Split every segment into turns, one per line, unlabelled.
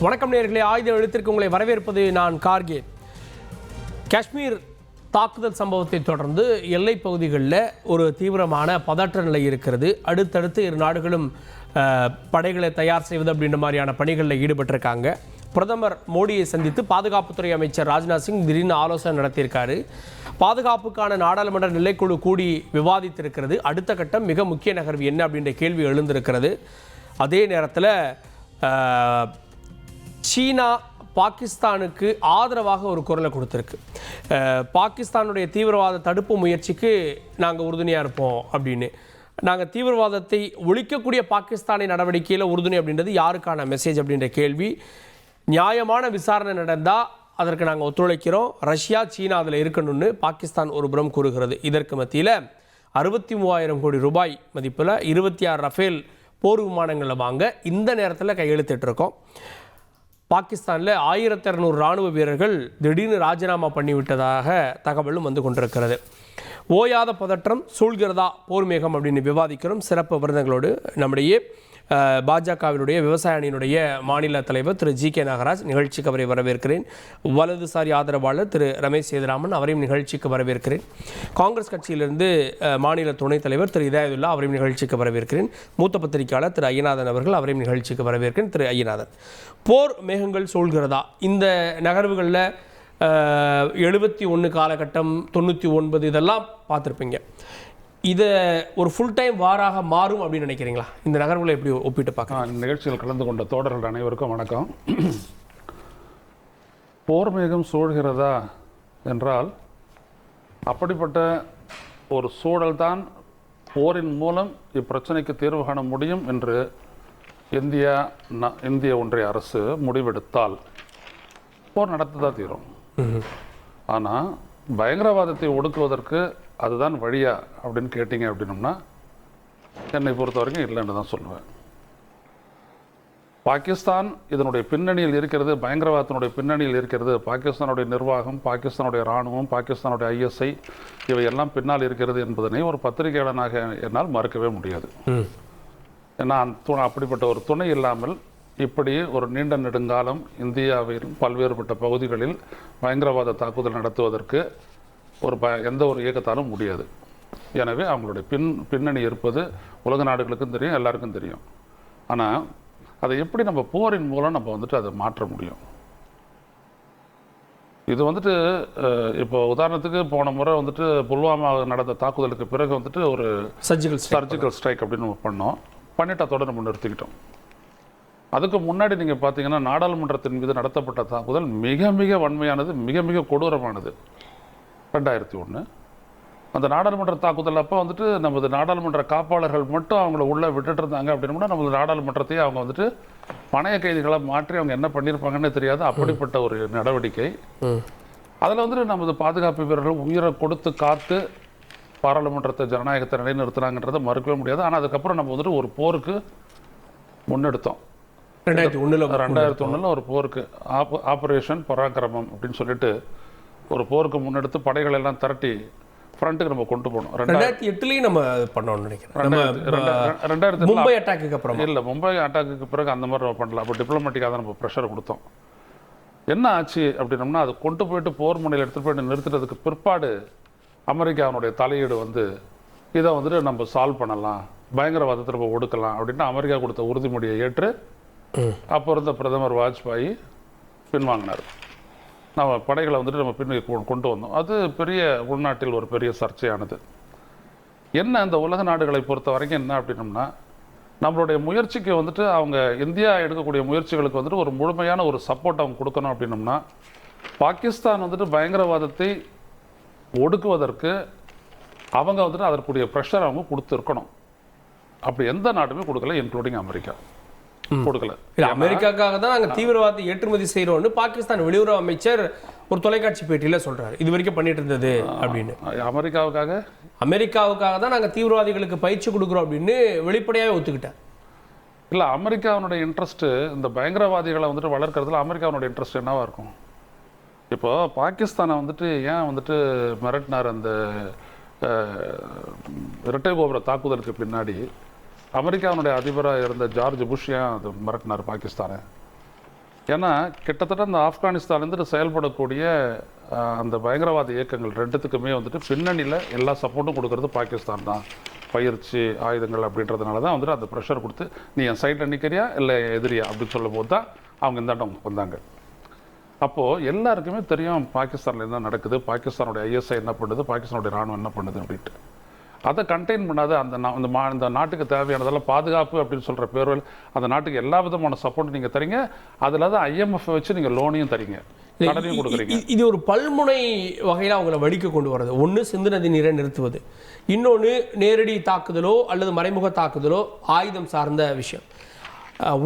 வணக்கம் நேயர்களே, ஆயுத எழுத்திற்கு உங்களை வரவேற்பது நான் கார்கே. காஷ்மீர் தாக்குதல் சம்பவத்தை தொடர்ந்து எல்லை பகுதிகளில் ஒரு தீவிரமான பதற்ற நிலை இருக்கிறது. அடுத்தடுத்து இரு நாடுகளும் படைகளை தயார் செய்வது அப்படின்ற மாதிரியான பணிகளில் ஈடுபட்டிருக்காங்க. பிரதமர் மோடியை சந்தித்து பாதுகாப்புத்துறை அமைச்சர் ராஜ்நாத் சிங் திடீர்னு ஆலோசனை நடத்தியிருக்காரு. பாதுகாப்புக்கான நாடாளுமன்ற நிலைக்குழு கூடி விவாதித்திருக்கிறது. அடுத்த கட்டம் மிக முக்கிய நகர்வு என்ன அப்படின்ற கேள்வி எழுந்திருக்கிறது. அதே நேரத்தில் சீனா பாகிஸ்தானுக்கு ஆதரவாக ஒரு குரலை கொடுத்துருக்கு. பாகிஸ்தானுடைய தீவிரவாத தடுப்பு முயற்சிக்கு நாங்கள் உறுதுணையாக இருப்போம் அப்படின்னு. நாங்கள் தீவிரவாதத்தை ஒழிக்கக்கூடிய பாகிஸ்தானின் நடவடிக்கையில் உறுதுணை அப்படின்றது யாருக்கான மெசேஜ் அப்படின்ற கேள்வி. நியாயமான விசாரணை நடந்தால் அதற்கு நாங்கள் ஒத்துழைக்கிறோம். ரஷ்யா சீனா அதில் இருக்கணும்னு பாகிஸ்தான் ஒரு புறம் கூறுகிறது. இதற்கு மத்தியில் 63,000 கோடி ரூபாய் மதிப்பில் 26 ரஃபேல் போர் விமானங்களை வாங்க இந்த நேரத்தில் கையெழுத்திட்டிருக்கோம். பாகிஸ்தானில் 1200 இராணுவ வீரர்கள் திடீர்னு ராஜினாமா பண்ணிவிட்டதாக தகவலும் வந்து கொண்டிருக்கிறது. ஓயாத பதற்றம் சூழ்கிறதா போர் மேகம் அப்படின்னு விவாதிக்கிறோம். சிறப்பு விருதுகளோடு நம்முடைய பாஜகவினுடைய விவசாய அணியினுடைய மாநில தலைவர் திரு ஜி.கே. நாகராஜ், நிகழ்ச்சிக்கு அவரை வரவேற்கிறேன். வலதுசாரி ஆதரவாளர் திரு ரமேஷ் சேதுராமன், அவரையும் நிகழ்ச்சிக்கு வரவேற்கிறேன். காங்கிரஸ் கட்சியிலிருந்து மாநில துணைத் தலைவர் திரு இதாயதுல்லா, அவரையும் நிகழ்ச்சிக்கு வரவேற்கிறேன். மூத்த பத்திரிகையாளர் திரு ஐயநாதன் அவர்கள், அவரையும் நிகழ்ச்சிக்கு வரவேற்கிறேன். திரு ஐயநாதன், போர் மேகங்கள் சூழ்கிறதா? இந்த நகர்வுகளில் 71 காலகட்டம், 99 இதெல்லாம் பார்த்துருப்பீங்க. இதை ஒரு ஃபுல் டைம் வாராக மாறும் அப்படின்னு நினைக்கிறீங்களா? இந்த நகர்வுகளை எப்படி ஒப்பிட்டு பார்க்கலாம்?
நிகழ்ச்சியில் கலந்து கொண்ட தோழர்கள் அனைவருக்கும் வணக்கம். போர் மேகம் சூழ்கிறதா என்றால், அப்படிப்பட்ட ஒரு சூழல்தான் போரின் மூலம் இப்பிரச்சனைக்கு தீர்வு காண முடியும் என்று இந்திய ஒன்றிய அரசு முடிவெடுத்தால் போர் நடத்ததான் தீரும். ஆனால் பயங்கரவாதத்தை ஒடுக்குவதற்கு அதுதான் வழியா அப்படின்னு கேட்டீங்க அப்படின்னோம்னா, என்னை பொறுத்த வரைக்கும் இல்லைன்னு தான் சொல்லுவேன். பாகிஸ்தான் இதனுடைய பின்னணியில் இருக்கிறது, பயங்கரவாதத்தினுடைய பின்னணியில் இருக்கிறது. பாகிஸ்தானுடைய நிர்வாகம், பாகிஸ்தானுடைய இராணுவம், பாகிஸ்தானுடைய ISI இவையெல்லாம் பின்னால் இருக்கிறது என்பதனை ஒரு பத்திரிகையாளனாக என்னால் மறுக்கவே முடியாது. ஏன்னா அப்படிப்பட்ட ஒரு துணை இல்லாமல் இப்படி ஒரு நீண்ட நெடுங்காலம் இந்தியாவில் பல்வேறுபட்ட பகுதிகளில் பயங்கரவாத தாக்குதல் நடத்துவதற்கு எந்த ஒரு இயக்கத்தாலும் முடியாது. எனவே அவங்களுடைய பின்னணி இருப்பது உலக நாடுகளுக்கும் தெரியும், எல்லாருக்கும் தெரியும். ஆனால் அதை எப்படி நம்ம போரின் மூலம் நம்ம அதை மாற்ற முடியும்? இது இப்போ உதாரணத்துக்கு போன முறை புல்வாமா நடந்த தாக்குதலுக்கு பிறகு ஒரு சர்ஜிக்கல் ஸ்ட்ரைக் அப்படின்னு நம்ம பண்ணிட்டு அதோட நம்ம நிறுத்திக்கிட்டோம். அதுக்கு முன்னாடி நீங்கள் பார்த்தீங்கன்னா நாடாளுமன்றத்தின் மீது நடத்தப்பட்ட தாக்குதல் மிக மிக வன்மையானது, மிக மிக கொடூரமானது. 2001 அந்த நாடாளுமன்ற தாக்குதல் அப்போ நமது நாடாளுமன்ற காப்பாளர்கள் மட்டும் அவங்கள உள்ளே விட்டுட்டு இருந்தாங்க அப்படின்னா நமது நாடாளுமன்றத்தையே அவங்க பணைய கைதிகளை மாற்றி அவங்க என்ன பண்ணியிருப்பாங்கன்னு தெரியாது. அப்படிப்பட்ட ஒரு நடவடிக்கை. அதில் நமது பாதுகாப்பு வீரர்கள் உயிரை கொடுத்து காத்து பாராளுமன்றத்தை ஜனநாயகத்தை நிலைநிறுத்தினாங்கன்றதை மறுக்கவே முடியாது. ஆனால் அதுக்கப்புறம் நம்ம ஒரு போருக்கு முன்னெடுத்தோம். 2001 ஒரு போருக்கு ஆபரேஷன் பராக்கிரமம் அப்படின்னு சொல்லிட்டு ஒரு போருக்கு முன்னெடுத்து படைகள் எல்லாம் திரட்டி ஃப்ரண்ட்டுக்கு நம்ம கொண்டு போனோம்.
2008 நம்ம பண்ணோம்னு நினைக்கிறேன். மும்பை அட்டாக்கு அப்புறம்
இல்லை, மும்பை அட்டாக்கு பிறகு அந்த மாதிரி நம்ம பண்ணல. அப்போ டிப்ளமேட்டிக்காக தான் நம்ம ப்ரெஷர் கொடுத்தோம். என்ன ஆச்சு அப்படின்னோம்னா, அது கொண்டு போயிட்டு போர் முனையில் எடுத்துகிட்டு போயிட்டு நிறுத்துறதுக்கு பிற்பாடு அமெரிக்காவுடைய தலையீடு இதை நம்ம சால்வ் பண்ணலாம், பயங்கரவாதத்தை நம்ம ஒடுக்கலாம் அப்படின்னு அமெரிக்கா கொடுத்த உறுதிமொழியை ஏற்று அப்போ இருந்த பிரதமர் வாஜ்பாய் பின்வாங்கினார். நம்ம படைகளை நம்ம பின்னுக்கு கொண்டு வந்தோம். அது பெரிய உள்நாட்டில் ஒரு பெரிய சர்ச்சையானது. என்ன இந்த உலக நாடுகளை பொறுத்த வரைக்கும் என்ன அப்படின்னோம்னா, நம்மளுடைய முயற்சிக்கு அவங்க இந்தியா எடுக்கக்கூடிய முயற்சிகளுக்கு ஒரு முழுமையான ஒரு சப்போர்ட் அவங்க கொடுக்கணும் அப்படின்னோம்னா, பாகிஸ்தான் பயங்கரவாதத்தை ஒடுக்குவதற்கு அவங்க அதற்குரிய ப்ரெஷர் அவங்க கொடுத்துருக்கணும். அப்படி எந்த நாடுமே கொடுக்கல, இன்க்ளூடிங் அமெரிக்கா கொடுக்கல.
அமெரிக்காவுக்காக தான் நாங்கள் தீவிரவாதத்தை ஏற்றுமதி செய்கிறோம்னு பாகிஸ்தான் வெளியுறவு அமைச்சர் ஒரு தொலைக்காட்சி பேட்டியில் சொல்றாரு. இது வரைக்கும் பண்ணிட்டு இருந்தது அப்படின்னு. அமெரிக்காவுக்காக தான் நாங்கள் தீவிரவாதிகளுக்கு பயிற்சி கொடுக்குறோம் அப்படின்னு வெளிப்படையாகவே ஒத்துக்கிட்டேன்.
இல்லை, அமெரிக்காவுடைய இன்ட்ரெஸ்ட் இந்த பயங்கரவாதிகளை வளர்க்கறதுல அமெரிக்காவுடைய இன்ட்ரெஸ்ட் என்னவா இருக்கும்? இப்போ பாகிஸ்தானை ஏன் மிரட்டினார் அந்த இரட்டை கோபுர தாக்குதலுக்கு பின்னாடி அமெரிக்காவுடைய அதிபராக இருந்த ஜார்ஜ் புஷ் ஏன் அது மிரட்டினார் பாகிஸ்தானை? ஏன்னா கிட்டத்தட்ட அந்த ஆப்கானிஸ்தான்லேருந்து செயல்படக்கூடிய அந்த பயங்கரவாத இயக்கங்கள் ரெண்டுத்துக்குமே வந்துட்டு பின்னணியில் எல்லா சப்போர்ட்டும் கொடுக்கறது பாகிஸ்தான் தான். பயிற்சி ஆயுதங்கள் அப்படின்றதுனால தான் வந்துட்டு அந்த ப்ரெஷர் கொடுத்து நீ என் சைட்டில் நிற்கிறியா இல்லை எதிரியா அப்படின்னு சொல்லும் போது தான் அவங்க இந்தாண்டம் வந்தாங்க. அப்போது எல்லாருக்குமே தெரியும் பாகிஸ்தானில் என்ன நடக்குது, பாகிஸ்தானுடைய ஐஎஸ்ஐ என்ன பண்ணுது, பாகிஸ்தானுடைய ராணுவம் என்ன பண்ணுது அப்படின்ட்டு. அதை கண்டெயின் பண்ணாத அந்த நாட்டுக்கு தேவையானதெல்லாம் பாதுகாப்பு அப்படின்னு சொல்கிற பேரில் அந்த நாட்டுக்கு எல்லா விதமான சப்போர்ட் நீங்கள் தரீங்க. அதில் தான் IMF வச்சு நீங்கள் லோனையும் தரீங்க, கடனையும் கொடுக்குறீங்க.
இது ஒரு பல்முனை வகையில் அவங்கள வடிக்க கொண்டு வர்றது. ஒன்று சிந்து நதி நீரை நிறுத்துவது, இன்னொன்று நேரடி தாக்குதலோ அல்லது மறைமுக தாக்குதலோ ஆயுதம் சார்ந்த விஷயம்.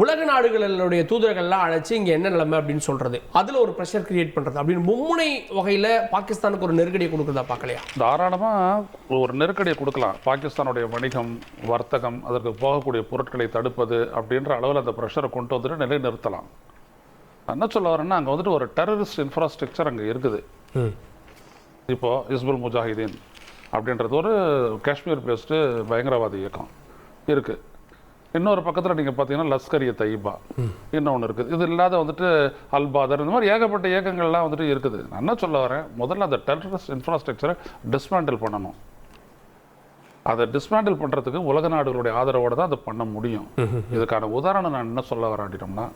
உலக நாடுகளுடைய தூதர்கள்லாம் அழைச்சி இங்கே என்ன நிலைமை அப்படின்னு சொல்கிறது, அதில் ஒரு ப்ரெஷர் கிரியேட் பண்ணுறது அப்படின்னு மும்முனை வகையில் பாகிஸ்தானுக்கு ஒரு நெருக்கடியை கொடுக்குறதா பார்க்கலையா?
தாராளமாக ஒரு நெருக்கடியை கொடுக்கலாம். பாகிஸ்தானுடைய வணிகம், வர்த்தகம், அதற்கு போகக்கூடிய பொருட்களை தடுப்பது அப்படின்ற அளவில் அந்த ப்ரெஷரை கொண்டு வந்துட்டு நிலைநிறுத்தலாம். என்ன சொல்ல வரேன்னா, அங்கே வந்துட்டு ஒரு டெரரிஸ்ட் இன்ஃப்ராஸ்ட்ரக்சர் அங்கே இருக்குது. இப்போது ஹிஸ்புல் முஜாஹிதீன் அப்படின்றது ஒரு காஷ்மீர் பேஸ்டு பயங்கரவாத இயக்கம் இருக்குது. இன்னொரு பக்கத்தில் நீங்கள் பார்த்தீங்கன்னா லஷ்கர்-இ தய்யிபா இன்னொன்று இருக்குது. இது இல்லாத வந்துட்டு அல்-பாதர், இந்த மாதிரி ஏகப்பட்ட இயக்கங்கள்லாம் வந்துட்டு இருக்குது. நான் என்ன சொல்ல வரேன், முதல்ல அந்த டெரரிஸ்ட் இன்ஃப்ராஸ்ட்ரக்சரை டிஸ்மேண்டில் பண்ணணும். அதை டிஸ்மேண்டில் பண்ணுறதுக்கு உலக நாடுகளுடைய ஆதரவோடு தான் அதை பண்ண முடியும். இதுக்கான உதாரணம் நான் என்ன சொல்ல வரேன் அப்படின்னோம்னா,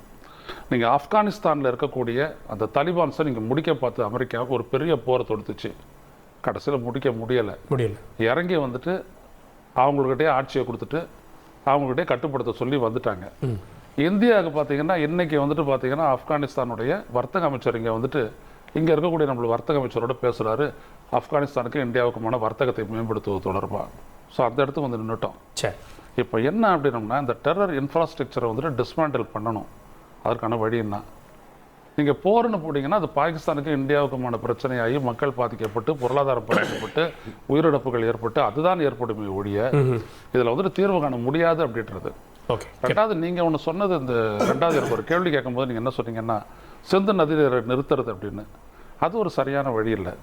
நீங்கள் ஆப்கானிஸ்தானில் இருக்கக்கூடிய அந்த தாலிபான்ஸை நீங்கள் முடிக்க பார்த்து அமெரிக்காவுக்கு ஒரு பெரிய போரை தொடுத்துச்சு. கடைசியில் முடிக்க முடியலை. இறங்கி வந்துட்டு அவங்கக்கிட்டே ஆட்சியை கொடுத்துட்டு அவங்ககிட்டே கட்டுப்படுத்த சொல்லி வந்துட்டாங்க. இந்தியாவுக்கு பார்த்தீங்கன்னா இன்றைக்கி வந்துட்டு பார்த்தீங்கன்னா ஆப்கானிஸ்தானுடைய வர்த்தக அமைச்சர் இங்கே வந்துட்டு இங்கே இருக்கக்கூடிய நம்மளோட வர்த்தக அமைச்சரோட பேசுகிறாரு, ஆப்கானிஸ்தானுக்கு இந்தியாவுக்குமான வர்த்தகத்தை மேம்படுத்துவது தொடர்பாக. ஸோ அந்த இடத்துக்கு வந்து நின்றுட்டோம். இப்போ என்ன அப்படின்னோம்னா, இந்த டெரர் இன்ஃப்ராஸ்ட்ரக்சரை வந்துட்டு டிஸ்மேண்டில் பண்ணணும். அதற்கான வழி என்ன? நீங்கள் போர்னு போட்டிங்கன்னா அது பாகிஸ்தானுக்கு இந்தியாவுக்குமான பிரச்சனையாகி மக்கள் பாதிக்கப்பட்டு பொருளாதாரம் பாதிக்கப்பட்டு உயிரிழப்புகள் ஏற்பட்டு அதுதான் ஏற்படுமே ஒழிய இதில் வந்துட்டு தீர்வு காண முடியாது அப்படின்றது. ரெண்டாவது, நீங்கள் ஒன்று சொன்னது, இந்த ரெண்டாவது எனக்கு ஒரு கேள்வி கேட்கும்போது நீங்கள் என்ன சொன்னீங்கன்னா, சிந்து நதியை நிறுத்துறது அப்படின்னு. அது ஒரு சரியான வழி இல்லை.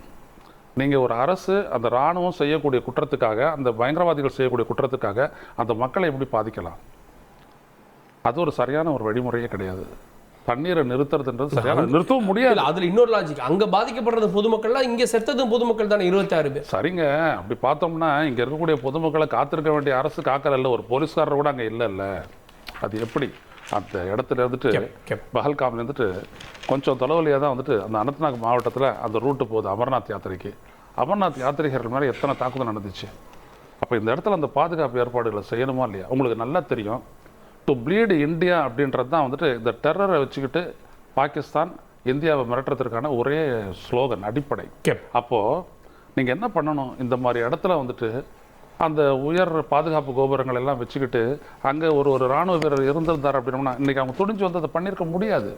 நீங்கள் ஒரு அரசு அந்த இராணுவம் செய்யக்கூடிய குற்றத்துக்காக, அந்த பயங்கரவாதிகள் செய்யக்கூடிய குற்றத்துக்காக அந்த மக்களை எப்படி பாதிக்கலாம்? அது ஒரு சரியான ஒரு வழிமுறையே கிடையாது. தண்ணீரை நிறுத்துறதுன்றது சரியான நிறுத்தவும் முடியாது.
அதுல இன்னொரு லாஜிக், அங்க பாதிக்கப்படுறது பொதுமக்கள்லாம், இங்க செத்ததும் பொதுமக்கள் தானே 26 பேர்.
சரிங்க, அப்படி பார்த்தோம்னா இங்க இருக்கக்கூடிய பொதுமக்களை காத்திருக்க வேண்டிய அரசு காக்கல, ஒரு போலீஸ்காரர் கூட அங்க இல்ல. அது எப்படி? அந்த இடத்துல இருந்துட்டு பஹல்காம்ல இருந்துட்டு கொஞ்சம் தொலைவலியாக தான் வந்துட்டு அந்த அனந்த்நாக் மாவட்டத்தில் அந்த ரூட்டு போகுது அமர்நாத் யாத்திரைக்கு. அமர்நாத் யாத்திரிகர்கள் மேலே எத்தனை தாக்குதல் நடந்துச்சு. அப்போ இந்த இடத்துல அந்த பாதுகாப்பு ஏற்பாடுகளை செய்யணுமா இல்லையா? உங்களுக்கு நல்லா தெரியும், டு ப்ளீட் இந்தியா அப்படின்றது தான் வந்துட்டு இந்த டெரரை வச்சுக்கிட்டு பாகிஸ்தான் இந்தியாவை மிரட்டுறதுக்கான ஒரே ஸ்லோகன், அடிப்படை. அப்போது நீங்கள் என்ன பண்ணணும், இந்த மாதிரி இடத்துல வந்துட்டு அந்த உயர் பாதுகாப்பு கோபுரங்கள் எல்லாம் வச்சுக்கிட்டு அங்கே ஒரு இராணுவ வீரர் இருந்திருந்தார் அப்படின்னா இன்னைக்கு அவங்க துணிஞ்சு வந்து அதை பண்ணியிருக்க முடியாது.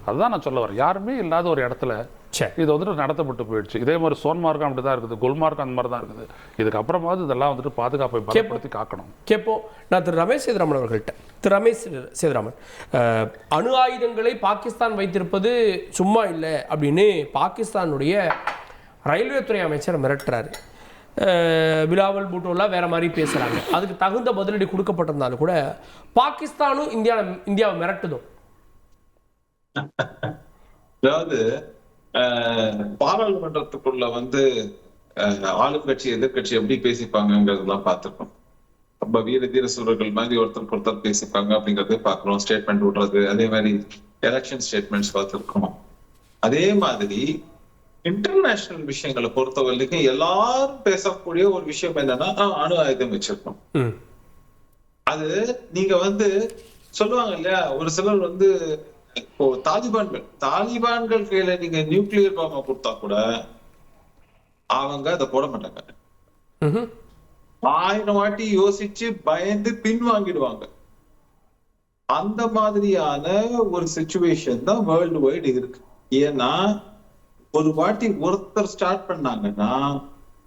அதுதான் நான் சொல்ல வரேன். யாருமே இல்லாத ஒரு இடத்துல இது வந்துட்டு நடத்தப்பட்டு போயிடுச்சு. இதே மாதிரி சோன்மார்க்கம் அப்படி தான் இருக்குது, குல்மார்க்கம் அந்த மாதிரி தான் இருக்குது. இதுக்கப்புறமாவது இதெல்லாம் வந்துட்டு பாதுகாப்பை பலப்படுத்தி காக்கணும்.
கேட்போம். நான் திரு ரமேஷ் சேதுராமன் அவர்கள்ட்ட. திரு ரமேஷ் சேதுராமன், அணு ஆயுதங்களை பாகிஸ்தான் வைத்திருப்பது சும்மா இல்லை அப்படின்னு பாகிஸ்தானுடைய ரயில்வே துறை அமைச்சர் மிரட்டுறாரு. பிலாவல் பூட்டோலா வேற மாதிரி பேசுறாங்க. அதுக்கு தகுந்த பதிலடி கொடுக்கப்பட்டிருந்தாலும் கூட பாகிஸ்தானும் இந்தியாவை மிரட்டுதும்.
அதாவது பாராளுமன்றத்துக்குள்ள வந்து ஆளுங்கட்சி எதிர்கட்சி எப்படி பேசிப்பாங்கிறதுலாம் பார்த்திருக்கோம். ரொம்ப வீர தீர சூழல்கள் மாதிரி ஒருத்தருக்கு ஒருத்தர் பேசிப்பாங்க அப்படிங்கறதே பார்க்கிறோம். ஸ்டேட்மெண்ட் விடுறது, அதே மாதிரி எலெக்ஷன் ஸ்டேட்மெண்ட்ஸ் பார்த்திருக்கோம். அதே மாதிரி இன்டர்நேஷனல் விஷயங்களை பொறுத்த வரைக்கும் எல்லாரும் பேசக்கூடிய ஒரு விஷயம் என்னன்னா, அணு ஆயுதம் வச்சிருக்கோம். அது நீங்க வந்து சொல்லுவாங்க இல்லையா, ஒரு சிலர் வந்து இப்போ தாலிபான்கள் கையில நீங்க நியூக்ளியர் பாம்பை கொடுத்தா கூட அவங்க அதை போட மாட்டாங்க. 1000 வாட்டி யோசிச்சு பயந்து பின்வாங்கிடுவாங்க. அந்த மாதிரியான ஒரு சிச்சுவேஷன் தான் வேர்ல்டு வைடு இருக்கு. ஏன்னா ஒரு வாட்டி ஒருத்தர் ஸ்டார்ட் பண்ணாங்கன்னா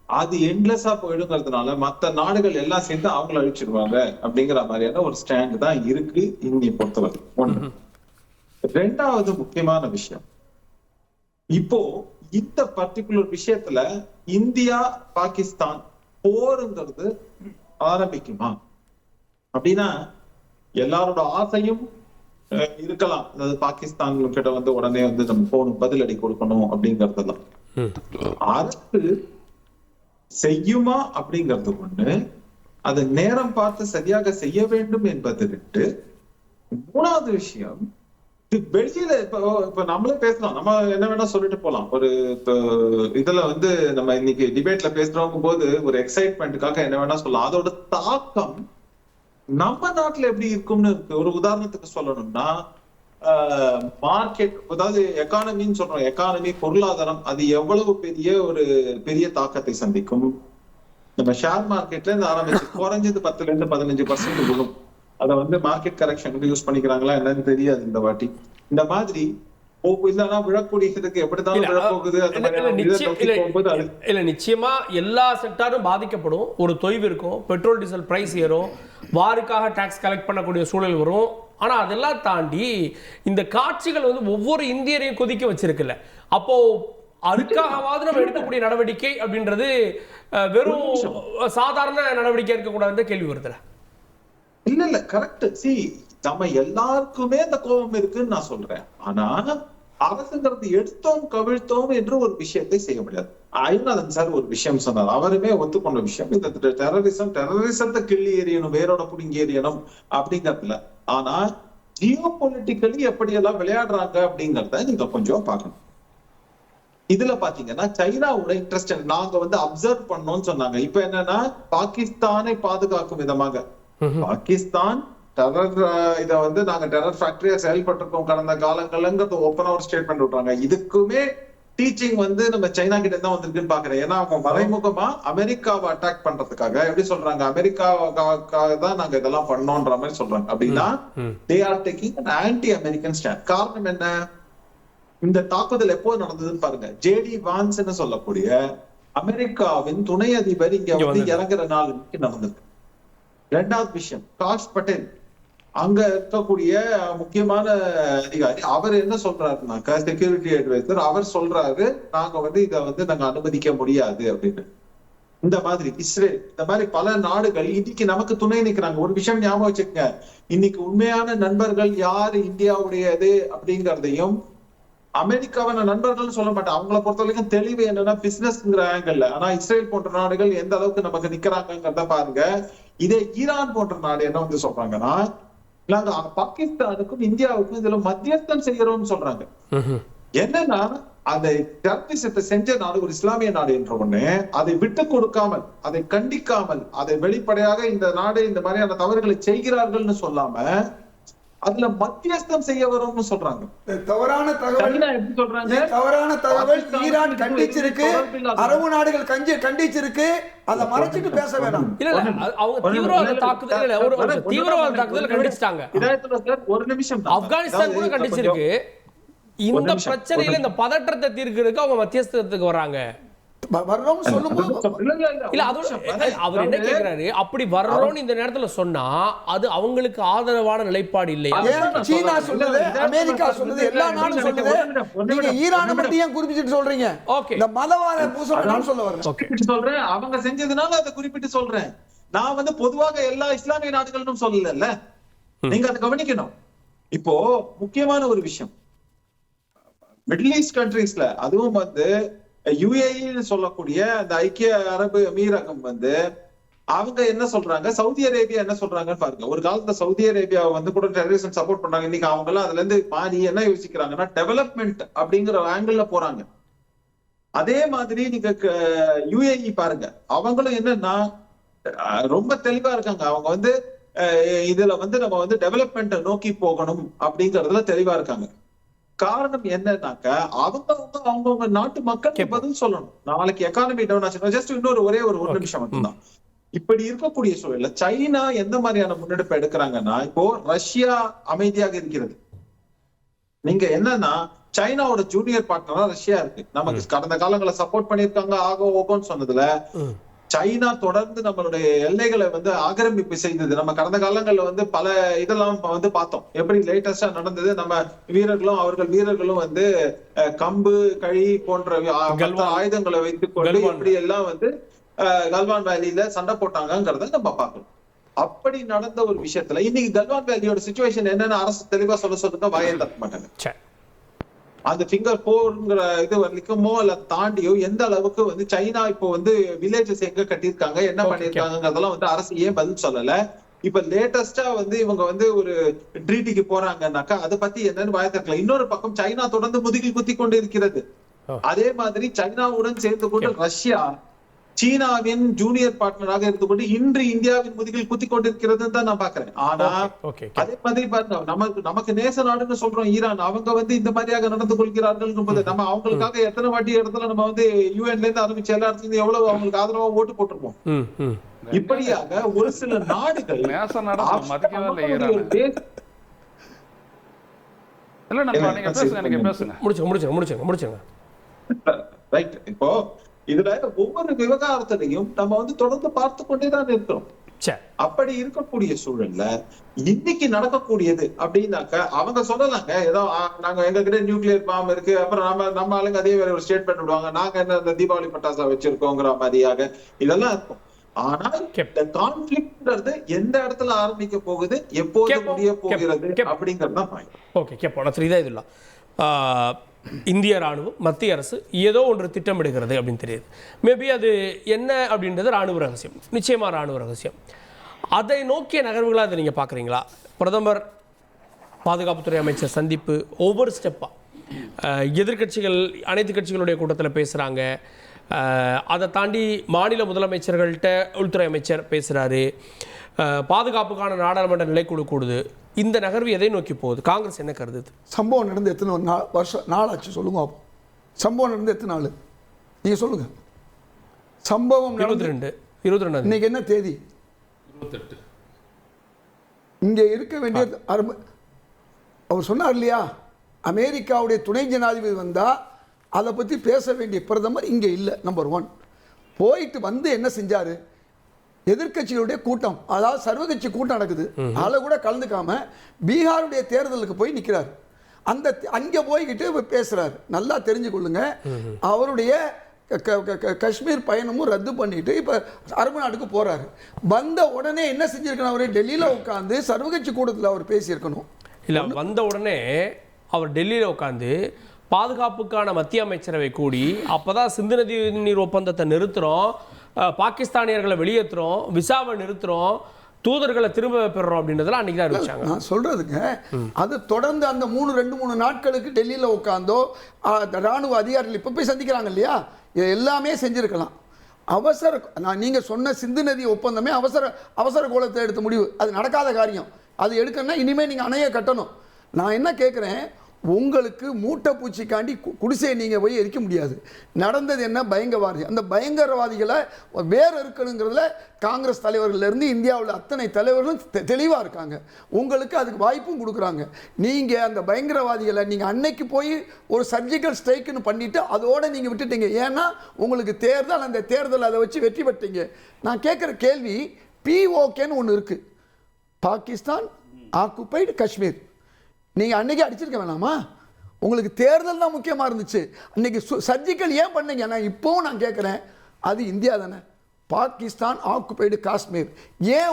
அது எண்ட்லெஸ்ஸா போயிடுங்கிறதுனால மற்ற நாடுகள் எல்லாம் சேர்ந்து அவங்கள அழிச்சிருவாங்க அப்படிங்கிற மாதிரியான ஒரு ஸ்டாண்ட் தான் இருக்கு இன்னை பொறுத்தவரை. ஒண்ணு. ரெண்டாவது முக்கியமான விஷயம், இப்போ இந்த பர்டிகுலர் விஷயத்துல இந்தியா பாகிஸ்தான் போருங்கிறது ஆரம்பிக்குமா அப்படின்னா எல்லாரோட ஆசையும் இருக்கலாம். அதாவது பாகிஸ்தான் கிட்ட வந்து உடனே வந்து நம்ம போகணும், பதிலடி கொடுக்கணும் அப்படிங்கறதெல்லாம் அரசு செய்யுமா அப்படிங்கறது ஒண்ணு, அது நேரம் பார்த்து சரியாக செய்ய வேண்டும் என்பது ரெண்டு. மூணாவது விஷயம், வெளியில இப்ப நம்மளே பேசலாம், நம்ம என்ன வேணா சொல்லிட்டு போலாம். ஒரு இதுல வந்து நம்ம இன்னைக்கு டிபேட்ல பேசுறவங்க போது ஒரு எக்ஸைட்மெண்ட்டுக்காக என்ன வேணா சொல்லலாம். அதோட தாக்கம் நம்ம நாட்டுல எப்படி இருக்கும்னு இருக்கு. ஒரு உதாரணத்துக்கு சொல்லணும்னா, மார்க்கெட், அதாவது எக்கானமின்னு சொல்றோம், எக்கானமி பொருளாதாரம், அது எவ்வளவு பெரிய தாக்கத்தை சந்திக்கும். நம்ம ஷேர் மார்க்கெட்ல இருந்து ஆரம்பிச்சு குறைஞ்சது 10-15% விழும். அதை வந்து மார்க்கெட் கரெக்ஷனுக்கு யூஸ் பண்ணிக்கிறாங்களா என்னன்னு தெரியாது இந்த வாட்டி. இந்த மாதிரி இல்லைன்னா விழக்கூடியதுக்கு எப்படிதான் விழப்போகுது
இல்ல, நிச்சயமா எல்லா செக்டாரும் பாதிக்கப்படும். ஒரு தொய்வு இருக்கும், பெட்ரோல் டீசல் பிரைஸ் ஏறும், வாருக்காக டாக்ஸ் கலெக்ட் பண்ணக்கூடிய சூழல் வரும். ஆனா அதெல்லாம் தாண்டி இந்த காட்சிகள் வந்து ஒவ்வொரு இந்தியரையும் கொதிக்க வச்சிருக்குல்ல. அப்போ அதுக்காகவாவது நம்ம எடுக்கக்கூடிய நடவடிக்கை அப்படின்றது வெறும் சாதாரண நடவடிக்கை இருக்கக்கூடாது கேள்வி வருதுல.
இல்ல கரெக்ட். நம்ம எல்லாருக்குமே அந்த கோபம் இருக்குன்னு நான் சொல்றேன். ஆனா அரசுங்கிறது எடுத்தோம் கவிழ்த்தோம் என்று ஒரு விஷயத்தை செய்ய முடியாது. ஐநாதன் சார் ஒரு விஷயம் சொன்னார், அவருமே ஒத்துக்கொண்ட விஷயம், இந்த டெரரிசத்தை கிள்ளி எறியணும், வேரோட புடுங்கி எறியணும் அப்படிங்கறதுல. ஆனா ஜியோ பொலிட்டிக்கலி எப்படியெல்லாம் விளையாடுறாங்க அப்படிங்கறத நீங்க கொஞ்சம் பார்க்கணும். இதுல பாத்தீங்கன்னா சைனாவோட இன்ட்ரெஸ்ட் நாங்க வந்து அப்சர்வ் பண்ணோம்னு சொன்னாங்க. இப்ப என்னன்னா, பாகிஸ்தானை பாதுகாக்கும் விதமாக பாகிஸ்தான் இத வந்து நாங்க டெரர் ஃபேக்டரியா செயல்பட்டிருக்கோம் கடந்த காலங்கள்ங்கிறது ஓப்பனா ஒரு ஸ்டேட்மெண்ட் விடுறாங்க. இதுக்குமே டீச்சிங் வந்து நம்ம சைனா கிட்ட தான் வந்திருக்குன்னு பாக்குறேன். ஏன்னா அவங்க மறைமுகமா அமெரிக்காவை அட்டாக் பண்றதுக்காக எப்படி சொல்றாங்க, அமெரிக்காவுக்காக தான் நாங்க இதெல்லாம் பண்ணோன்ற மாதிரி சொல்றாங்க. அப்படின்னா they are taking an anti-American stand. காரணம் என்ன? இந்த தாக்குதல் எப்போது நடந்ததுன்னு பாருங்க. ஜேடி வான்ஸ் சொல்லக்கூடிய அமெரிக்காவின் துணை அதிபர் இங்க வந்து இறங்குற நாள் நடந்திருக்கு. இரண்டாவது விஷயம், காஷ் பட்டேல் அங்க இருக்கக்கூடிய முக்கியமான அதிகாரி, அவர் என்ன சொல்றாருனாக்கா, செக்யூரிட்டி அட்வைசர், அவர் சொல்றாரு நாங்க வந்து இதை வந்து நாங்க அனுமதிக்க முடியாது அப்படின்னு. இந்த மாதிரி இஸ்ரேல், இந்த மாதிரி பல நாடுகள் இன்னைக்கு நமக்கு துணை நிற்கிறாங்க. ஒரு விஷயம் ஞாபகம் வச்சுக்கங்க, இன்னைக்கு உண்மையான நண்பர்கள் யாரு இந்தியாவுடையது அப்படிங்கறதையும் அமெரிக்காவான நண்பர்கள் சொல்ல மாட்டேன். அவங்கள பொறுத்த வரைக்கும் தெளிவு என்னன்னா பிசினஸ்ங்கிற ஆங்கிள். ஆனா இஸ்ரேல் போன்ற நாடுகள் எந்த அளவுக்கு நமக்கு நிக்கிறாங்கிறத பாருங்க. இதே ஈரான் போன்ற நாடு என்ன வந்து சொல்றாங்கன்னா, நாங்க பாகிஸ்தானுக்கும் இந்தியாவுக்கும் இதுல மத்தியஸ்தம் செய்யறோம்னு சொல்றாங்க. என்னன்னா, அந்த டெரரிசத்தை செஞ்ச நாடு ஒரு இஸ்லாமிய நாடு என்ற ஒண்ணு, அதை விட்டு கொடுக்காமல், அதை கண்டிக்காமல், அதை வெளிப்படையாக இந்த நாடு இந்த மாதிரியான தவறுகளை செய்கிறார்கள்னு சொல்லாம அதுல மத்தியஸ்தம் செய்ய வரும்னு சொல்றாங்க.
தவறான தகவல் எப்படி சொல்றாங்க? தவறான தகவல் ஈரான் கண்டிச்சிருக்கு, அரபு நாடுகள் கண்டிச்சிருக்கு, அதை மறைச்சிட்டு பேச வேணாம்.
இல்ல அவங்க தீவிரவாத தாக்குதல், ஒரு தீவிரவாத தாக்குதல் கண்டிச்சிட்டாங்க.
ஒரு நிமிஷம்,
ஆப்கானிஸ்தான் கூட கண்டிச்சிருக்கு. இந்த பிரச்சனையில இந்த பதற்றத்தை தீர்க்கிறதுக்கு அவங்க மத்தியஸ்தத்துக்கு வராங்க. அவர் என்ன கேக்குறாரு, அப்படி வர்றோம்னு இந்த நேரத்துல சொன்னா அது அவங்களுக்கு ஆதரவான நிலைப்பாடு இல்லையா?
சீனா சொல்லுது, அமெரிக்கா சொல்லுது, எல்லா நாடும் சொல்லுது. நீங்க ஈரானை பத்தி ஏன் குறிப்பிட்டு சொல்றீங்க? இந்த மதவாத பூசணும் சொல்ல வரேன்.
சொல்றேன் அவங்க செஞ்சதுனால அதை குறிப்பிட்டு சொல்றேன். நான் வந்து பொதுவாக எல்லா இஸ்லாமிய நாடுகளும் சொல்லல, நீங்க அதை கவனிக்கணும். இப்போ முக்கியமான ஒரு விஷயம், மிடில் ஈஸ்ட் கண்ட்ரீஸ்ல, அதுவும் வந்து யுஏஇ சொல்லக்கூடிய அந்த ஐக்கிய அரபு அமீரகம் வந்து அவங்க என்ன சொல்றாங்க, சவுதி அரேபியா என்ன சொல்றாங்கன்னு பாருங்க. ஒரு காலத்துல சவுதி அரேபியா வந்து கூட டெரரிசம் சப்போர்ட் பண்றாங்க. இன்னைக்கு அவங்க எல்லாம் அதுல இருந்து மாறி என்ன யோசிக்கிறாங்கன்னா டெவலப்மெண்ட் அப்படிங்கிற ஆங்கிள் போறாங்க. அதே மாதிரி நீங்க யுஏஇ பாருங்க, அவங்களும் என்னன்னா ரொம்ப தெளிவா இருக்காங்க. அவங்க வந்து இதுல வந்து நம்ம வந்து டெவலப்மெண்ட் நோக்கி போகணும் அப்படிங்கறதுல தெளிவா இருக்காங்க. காரணம் என்னன்னாக்க அவங்க நாட்டு மக்கள் பதில் சொல்லணும். நாளைக்கு எக்கானமி டவுன் ஆச்சு, ஜஸ்ட் இன்னொரு ஒரே ஒரு நிமிஷம் மட்டும்தான். இப்படி இருக்கக்கூடிய சூழல்ல சைனா எந்த மாதிரியான முன்னெடுப்பு எடுக்கிறாங்கன்னா, இப்போ ரஷ்யா அமைதியாக இருக்கிறது. நீங்க என்னன்னா, சைனாவோட ஜூனியர் பார்ட்னரா ரஷ்யா இருக்கு. நமக்கு கடந்த காலங்களை சப்போர்ட் பண்ணிருக்காங்க, ஓகோன்னு சொன்னதுல சைனா தொடர்ந்து நம்மளுடைய எல்லைகளை வந்து ஆக்கிரமிப்பு செய்தது. நம்ம கடந்த காலங்கள்ல வந்து பல இதெல்லாம் வந்து பார்த்தோம், எப்படி லேட்டஸ்டா நடந்தது. நம்ம அவர்கள் வீரர்களும் வந்து கம்பு, கழி போன்ற ஆயுதங்களை வைத்துக் கொண்டு எப்படி எல்லாம் வந்து கல்வான் வேலியில சண்டை போட்டாங்கிறத நம்ம பார்க்கணும். அப்படி நடந்த ஒரு விஷயத்துல இன்னைக்கு கல்வான் வேலியோட சிச்சுவேஷன் என்னன்னு அரசு தெளிவா சொல்லுங்க, வாயை தட்ட மாட்டாங்க. அந்த ஃபிங்கர் 4ங்கிற இது வரைக்குமோ இல்ல தாண்டியோ எந்த அளவுக்கு வந்து சைனா இப்போ வந்து வில்லேஜஸ் எங்க கட்டியிருக்காங்க, என்ன பண்ணிருக்காங்கிறதெல்லாம் வந்து அரசு ஏன் பதில் சொல்லல. இப்ப லேட்டஸ்டா வந்து இவங்க வந்து ஒரு ட்ரீட்டிக்கு போறாங்கன்னாக்கா அதை பத்தி என்னன்னு வாயை தட்டல. இன்னொரு பக்கம் சைனா தொடர்ந்து முதுகில் குத்தி கொண்டு இருக்கிறது. அதே மாதிரி சைனாவுடன் சேர்ந்து கொண்டு ரஷ்யா சீனாவின் ஜூனியர் பார்ட்னராக இருந்து கொண்டு இன்று இந்தியாவின் முதுகில் குத்தி கொண்டிருக்கிறது தான் நான் பாக்குறேன். ஆனா அதே மாதிரி பாருங்க, நமக்கு நேச நாடுன்னு சொல்றோம் ஈரான், அவங்க வந்து இந்த மாதிரியாக நடந்து கொள்கிறார்கள். நம்ம அவங்களுக்காக எத்தனை வாட்டி இடத்துல நம்ம வந்து யூஎன்ல இருந்து ஆரம்பிச்சு எல்லா இடத்துல இருந்து எவ்வளவு அவங்களுக்கு ஆதரவா ஓட்டு போட்டிருப்போம். இப்படியாக ஒரு சில நாடுகள் ரைட். இப்போ இதுல ஒவ்வொரு விவகாரத்திலையும் நம்ம வந்து தொடர்ந்து பார்த்து கொண்டேதான் இருக்கிறோம். அப்படி இருக்கக்கூடிய சூழல்ல இன்னைக்கு நடக்கக்கூடியது அப்படின்னாக்க அவங்க சொல்லலாங்க, ஏதோ நாங்க எங்க கிட்ட நியூக்ளியர் பாம் இருக்கு, அப்புறம் நம்ம ஆளுங்க அதே வேற ஒரு ஸ்டேட்மெண்ட் விடுவாங்க, நாங்க என்ன இந்த தீபாவளி பட்டாசா வச்சிருக்கோங்கிற மாதிரியாக இதெல்லாம் இருக்கும். ஆனால் இந்த கான்ஃபிளிக்ட்ன்றது எந்த இடத்துல ஆரம்பிக்க போகுது, எப்போது முடிய போகிறது அப்படிங்கிறது தான் பாயிண்ட்.
ஓகே கேட்போம். சரிதான். இதுல இந்திய ராணுவம் மத்திய அரசு ஏதோ ஒன்று திட்டமிடுகிறது அப்படின்னு தெரியுது. மேபி அது என்ன அப்படின்றது ராணுவ ரகசியம், நிச்சயமாக ராணுவ ரகசியம். அதை நோக்கிய நகர்வுகளாக அதை நீங்கள் பார்க்குறீங்களா? பிரதமர் பாதுகாப்புத்துறை அமைச்சர் சந்திப்பு ஒவ்வொரு ஸ்டெப்பாக எதிர்கட்சிகள் அனைத்து கட்சிகளுடைய கூட்டத்தில் பேசுகிறாங்க. அதை தாண்டி மாநில முதலமைச்சர்கள்ட்ட உள்துறை அமைச்சர் பேசுகிறாரு. பாதுகாப்புக்கான நாடாளுமன்ற நிலைக்குழு கூடுது. இந்த நகர்வு எதை நோக்கி போகுது? காங்கிரஸ் என்ன கருதுது?
சம்பவம் நடந்து எத்தனை வருஷம் நாளாச்சு சொல்லுங்க. சம்பவம் நடந்து எத்தனை நாள் நீங்க சொல்லுங்க. சம்பவம்
22
இன்னைக்கு என்ன தேதி?
28.
இங்க இருக்க வேண்டியது அவர் சொன்னார் இல்லையா, அமெரிக்காவுடைய துணை ஜனாதிபதி வந்தா அதை பத்தி பேச வேண்டிய பிரதமர் இங்க இல்லை. நம்பர் 1 போயிட்டு வந்து என்ன செஞ்சாரு? எதிர்கட்சிகளுடைய கூட்டம், அதாவது சர்வகட்சி கூட்டம் நடக்குது, அதில் கூட கலந்துக்காம பீகாருடைய தேர்தலுக்கு போய் நிற்கிறார். அங்கே போய்கிட்டு பேசுறாரு. நல்லா தெரிஞ்சு கொள்ளுங்க, அவருடைய காஷ்மீர் பயணமும் ரத்து பண்ணிட்டு இப்போ அரபு நாட்டுக்கு போறாரு. வந்த உடனே என்ன செஞ்சிருக்கணும்? அவரு டெல்லியில உட்காந்து சர்வகட்சி கூட்டத்தில் அவர் பேசியிருக்கணும்.
இல்லை, வந்த உடனே அவர் டெல்லியில் உட்காந்து பாதுகாப்புக்கான மத்திய அமைச்சரவை கூடி அப்போதான் சிந்து நதி நீர் ஒப்பந்தத்தை நிறுத்துறோம், பாகிஸ்தானியர்களை வெளியேற்றுறோம், விசாவை நிறுத்துறோம், தூதர்களை திரும்ப பெறுறோம் அப்படின்றதெல்லாம் அன்றைக்கி தான் இருந்துச்சாங்க. நான்
சொல்கிறதுங்க, அது தொடர்ந்து அந்த 2-3 நாட்களுக்கு டெல்லியில் உட்காந்தோ ராணுவ அதிகாரிகள் இப்போ போய் சந்திக்கிறாங்க இல்லையா, இது எல்லாமே செஞ்சுருக்கலாம். நீங்கள் சொன்ன சிந்து நதி ஒப்பந்தமே அவசர கோலத்தை எடுத்த முடிவு. அது நடக்காத காரியம். அது எடுக்கணும்னா இனிமேல் நீங்கள் அணையை கட்டணும். நான் என்ன கேட்குறேன், உங்களுக்கு மூட்டை பூச்சிக்காண்டி குடிசையை நீங்கள் போய் எரிக்க முடியாது. நடந்தது என்ன? பயங்கரவாதி. அந்த பயங்கரவாதிகளை வேறு இருக்கணுங்கிறதுல காங்கிரஸ் தலைவர்கள்லேருந்து இந்தியாவில் அத்தனை தலைவர்களும் தெளிவாக இருக்காங்க. உங்களுக்கு அதுக்கு வாய்ப்பும் கொடுக்குறாங்க. நீங்கள் அந்த பயங்கரவாதிகளை நீங்கள் அன்னைக்கு போய் ஒரு சர்ஜிக்கல் ஸ்ட்ரைக்குன்னு பண்ணிவிட்டு அதோடு நீங்கள் விட்டுட்டீங்க. ஏன்னா உங்களுக்கு தேர்தல், அந்த தேர்தல் அதை வச்சு வெற்றி பெற்றீங்க. நான் கேட்குற கேள்வி, பிஓகேன்னு ஒன்று இருக்குது, பாகிஸ்தான் ஆக்குபைடு காஷ்மீர். நீங்கள் அன்றைக்கி அடிச்சிருக்க வேணாமா? உங்களுக்கு தேர்தல் தான் முக்கியமாக இருந்துச்சு. அன்றைக்கி சர்ஜிக்கல் ஏன் பண்ணீங்க? நான் இப்போவும் நான் கேட்குறேன், அது இந்தியா தானே. பாகிஸ்தான் ஆக்குபைடு காஷ்மீர் ஏன்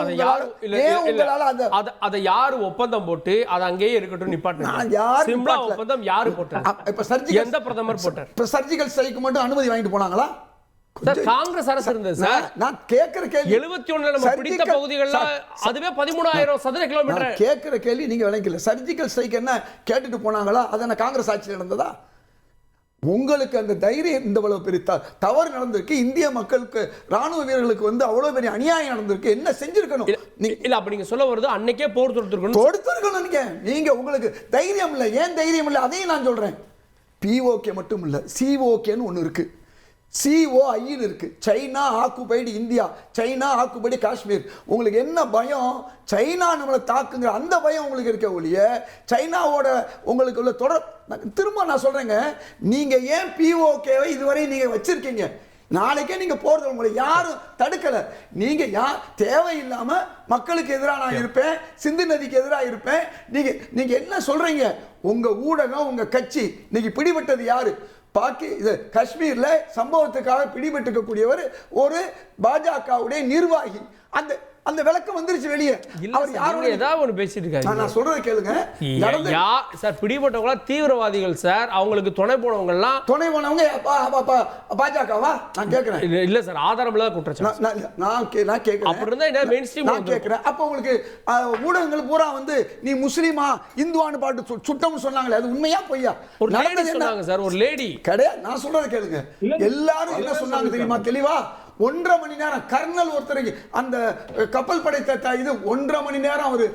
அதை யாரு ஒப்பந்தம் போட்டு அதை அங்கேயே இருக்கட்டும் நிப்பாட்டுங்க. ஒப்பந்தம் யாரு போட்டார்?
இப்ப சர்ஜிக்கல்
எந்த பிரதமர் போட்டார்?
இப்ப சர்ஜிக்கல் ஸ்ட்ரைக்கு மட்டும் அனுமதி வாங்கிட்டு போனாங்களா?
காங்கிரஸ் அரசு இருந்தது சார்.
நான் கேட்கிற கேள்வி
71 நம்ம பிடித்த பகுதிகள்ல அதுவே 13,000 சதுர கிலோமீட்டர்.
கேட்கிற கேள்வி நீங்க விளக்கல. சர்ஜிக்கல் ஸ்ட்ரைக் என்ன கேட்டுட்டு போனாங்களா? அது காங்கிரஸ் ஆட்சியில் நடந்ததா? உங்களுக்கு அந்த தைரியம் இந்த அவ்வளவு பெரிய தவறு நடந்திருக்கு. இந்திய மக்களுக்கு, ராணுவ வீரர்களுக்கு வந்து அவ்வளவு பெரிய அநியாயம் நடந்திருக்கு. என்ன செஞ்சிருக்கணும்?
இல்ல அப்ப நீங்க சொல்ல வருது அன்னைக்கே போர் தொடுத்திருக்கணும்.
நீங்க உங்களுக்கு தைரியம் இல்லை. ஏன் தைரியம் இல்லை? அதையும் நான் சொல்றேன். பிஓகே மட்டும் இல்ல, சிஓகேன்னு ஒன்று இருக்கு, சிஓஐன்னு இருக்கு. China occupied India, China occupied Kashmir. உங்களுக்கு என்ன பயம்? சைனா நம்மளை தாக்குங்கிற அந்த பயம் உங்களுக்கு இருக்க ஒழிய சைனாவோட உங்களுக்கு உள்ள தொடர். திரும்ப நான் சொல்றேங்க, நீங்க ஏன் பிஓகேவை இதுவரை நீங்க வச்சிருக்கீங்க? நாளைக்கே நீங்க போறது உங்களை யாரும் தடுக்கல. நீங்க தேவையில்லாம மக்களுக்கு எதிராக நான் இருப்பேன், சிந்து நதிக்கு எதிராக இருப்பேன். நீங்க என்ன சொல்றீங்க? உங்க ஊடகம், உங்க கட்சி இன்னைக்கு பிடிபட்டது யாரு? காஷ்மீர்ல சம்பவத்துக்காக பிடிபட்டுக்கக்கூடியவர் ஒரு பாஜகவுடைய நிர்வாகி. அந்த அந்த விளக்கம் வந்துருச்சு வெளியே. அவர் யாரோட
ஏதாவது ஒன்று பேசிட்டு இருக்காரு.
நான் சொல்றதை கேளுங்க.
சார் பிடிபட்டவங்களா தீவிரவாதிகள் சார், அவங்களுக்கு துணை போனவங்கலாம்
துணை போனவங்க பாஜகவா? நான் கேட்கிறேன்.
இல்ல சார், ஆதாரம் இல்லாத குற்றச்சாட்டு. நான்
கேட்கிறேன்.
அப்படி இருந்தா என்ன மெயின் ஸ்ட்ரீம்
நான் கேட்கிறேன். அப்ப உங்களுக்கு ஊடகங்கள் பூரா வந்து நீ முஸ்லீமா இந்துவான்னு பாட்டு சுட்டம்னு சொன்னாங்களே, அது உண்மையா பொய்யா?
ஒரு லேடி சொன்னாங்க சார், ஒரு லேடி
கிடையாது. நான் சொல்றதை கேளுங்க. எல்லாரும் என்ன சொன்னாங்க தெரியுமா தெளிவா? 1.5 மணி நேரம் கர்னல் ஒருத்தருக்கு அந்த கப்பல் படைத்த இது 1.5 மணி நேரம் அவரு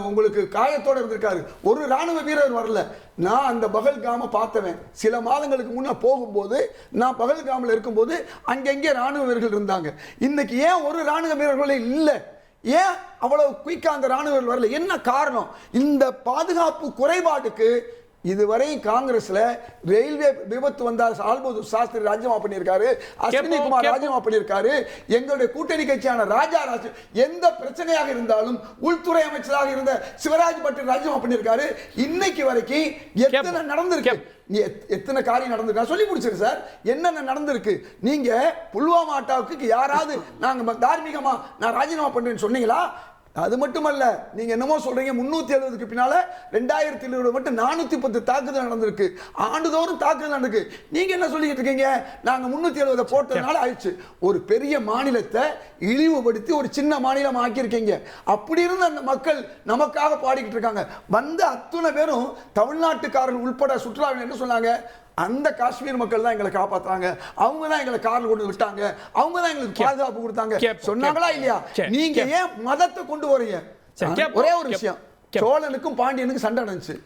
உங்களுக்கு காயத்தோட இருந்திருக்காரு. ஒரு ராணுவ வீரர் வரல. நான் அந்த பகல்காம பார்த்தவன். சில மாதங்களுக்கு முன்ன போகும்போது நான் பகல்காமில் இருக்கும்போது அங்கங்கே ராணுவ வீரர்கள் இருந்தாங்க. இன்னைக்கு ஏன் ஒரு ராணுவ வீரர்களே இல்லை? ஏன் அவ்வளவு குயிக்கா அந்த ராணுவர்கள் வரல? என்ன காரணம்? இந்த பாதுகாப்பு குறைபாட்டுக்கு இதுவரை காங்கிரஸ்ல ரயில்வே விபத்து வந்தால் சால்பூர் சாஸ்திரி ராஜினாமா பண்ணியிருக்காரு, அஸ்வினி குமார் ராஜினாமா பண்ணியிருக்காரு, எங்களுடைய கூட்டணி கட்சியான ராஜா ராஜ் எந்த பிரச்சனையாக இருந்தாலும் உள்துறை அமைச்சராக இருந்த சிவராஜ் பட்டேல் ராஜினாமா பண்ணியிருக்காரு. இன்னைக்கு வரைக்கும் எத்தனை நடந்திருக்கு? எத்தனை காரியம் நடந்திருக்கு? நான் சொல்லி முடிச்சிருக்கேன் சார். என்னென்ன நடந்திருக்கு? நீங்க புல்வாமா அட்டாவுக்கு யாராவது நாங்க தார்மீகமா நான் ராஜினாமா பண்றேன்னு சொன்னீங்களா? அது மட்டுமல்ல, நீங்க என்னமோ சொல்றீங்க 370க்கு பின்னால 2020 மட்டும் 410 தாக்குதல் நடந்திருக்கு. ஆண்டுதோறும் தாக்குதல் நடந்திருக்கு. நீங்க என்ன சொல்லிட்டு இருக்கீங்க? நாங்க 370 போட்டதுனால ஆயிடுச்சு. ஒரு பெரிய மாநிலத்தை இழிவுபடுத்தி ஒரு சின்ன மாநிலம் ஆக்கியிருக்கீங்க. அப்படி இருந்து அந்த மக்கள் நமக்காக பாடிக்கிட்டு இருக்காங்க. வந்த அத்தனை பேரும் தமிழ்நாட்டுக்காரர்கள் உட்பட சுற்றுலாவில் என்ன சொன்னாங்க? அந்த காஷ்மீர் மக்கள் தான் எங்களை காப்பாத்தாங்க, அவங்க தான் எங்களை கார்ல கொண்டு விட்டாங்க, அவங்க தான் எங்களுக்கு பாதுகாப்பு கொடுத்தாங்க சொன்னாங்களா இல்லையா? நீங்க ஏன் மதத்தை கொண்டு வரீங்க? ஒரே ஒரு விஷயம், சோழனுக்கும் பாண்டியனுக்கும் சண்டை நடந்துச்சு.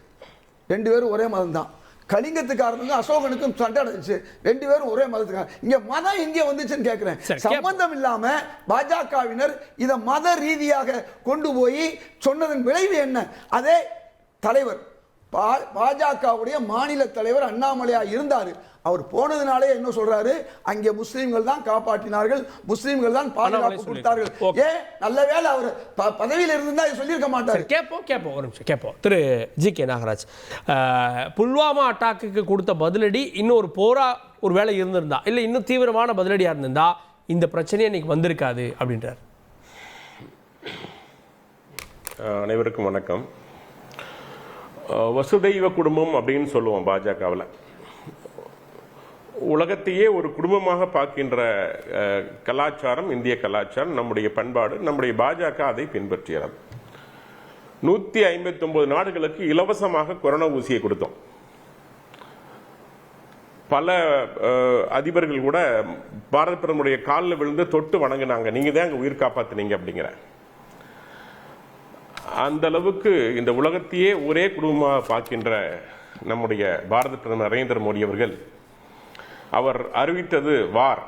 2 பேரும் ஒரே மதம் தான். கலிங்கத்துக்காரனுக்கும் அசோகனுக்கும் சண்டை நடந்துச்சு. 2 பேரும் ஒரே மதத்துக்காரன். இங்க மதம் எங்கே வந்துச்சுன்னு கேட்கிறேன். சம்பந்தம் இல்லாம பாஜகவினர் இதை மத ரீதியாக கொண்டு போய் சொன்னதன் விளைவு என்ன? அதே தலைவர் பாஜகவுடைய மாநில தலைவர் அண்ணாமலையா இருந்தாரு. அவர் போனதுனாலே என்ன சொல்றாரு? அங்கே முஸ்லிம்கள் தான் காப்பாற்றினார்கள், முஸ்லிம்கள் தான் பாதுகாப்பு கொடுத்தார்கள். ஏன் நல்ல வேளை அவர் பதவியில் இருந்தா சொல்லியிருக்க மாட்டார்.
கேட்போம் ஒரு நிமிஷம் கேட்போம். திரு ஜி.கே. நாகராஜ், புல்வாமா அட்டாக்கு கொடுத்த பதிலடி இன்னொரு போரா ஒரு வேலை இருந்திருந்தா, இல்லை இன்னும் தீவிரமான பதிலடியா இருந்திருந்தா இந்த பிரச்சனையே இன்னைக்கு வந்திருக்காது அப்படின்றார்.
அனைவருக்கும் வணக்கம். வசுதெய்வ குடும்பம் அப்படின்னு சொல்லுவோம் பாஜகவில். உலகத்தையே ஒரு குடும்பமாக பார்க்கின்ற கலாச்சாரம் இந்திய கலாச்சாரம், நம்முடைய பண்பாடு. நம்முடைய பாஜக அதை பின்பற்றுகிறது. 159 நாடுகளுக்கு இலவசமாக கொரோனா ஊசியை கொடுத்தோம். பல அதிபர்கள் கூட பாரத பிரதமருடைய காலில் விழுந்து தொட்டு வணங்கினாங்க, நீங்க தான் அங்கே உயிர் காப்பாத்தினீங்க அப்படிங்கிற. அந்த அளவுக்கு இந்த உலகத்தையே ஒரே குடும்பமாக பார்க்கின்ற நம்முடைய பாரத பிரதமர் நரேந்திர மோடி அவர்கள் அவர் அறிவித்தது வார்.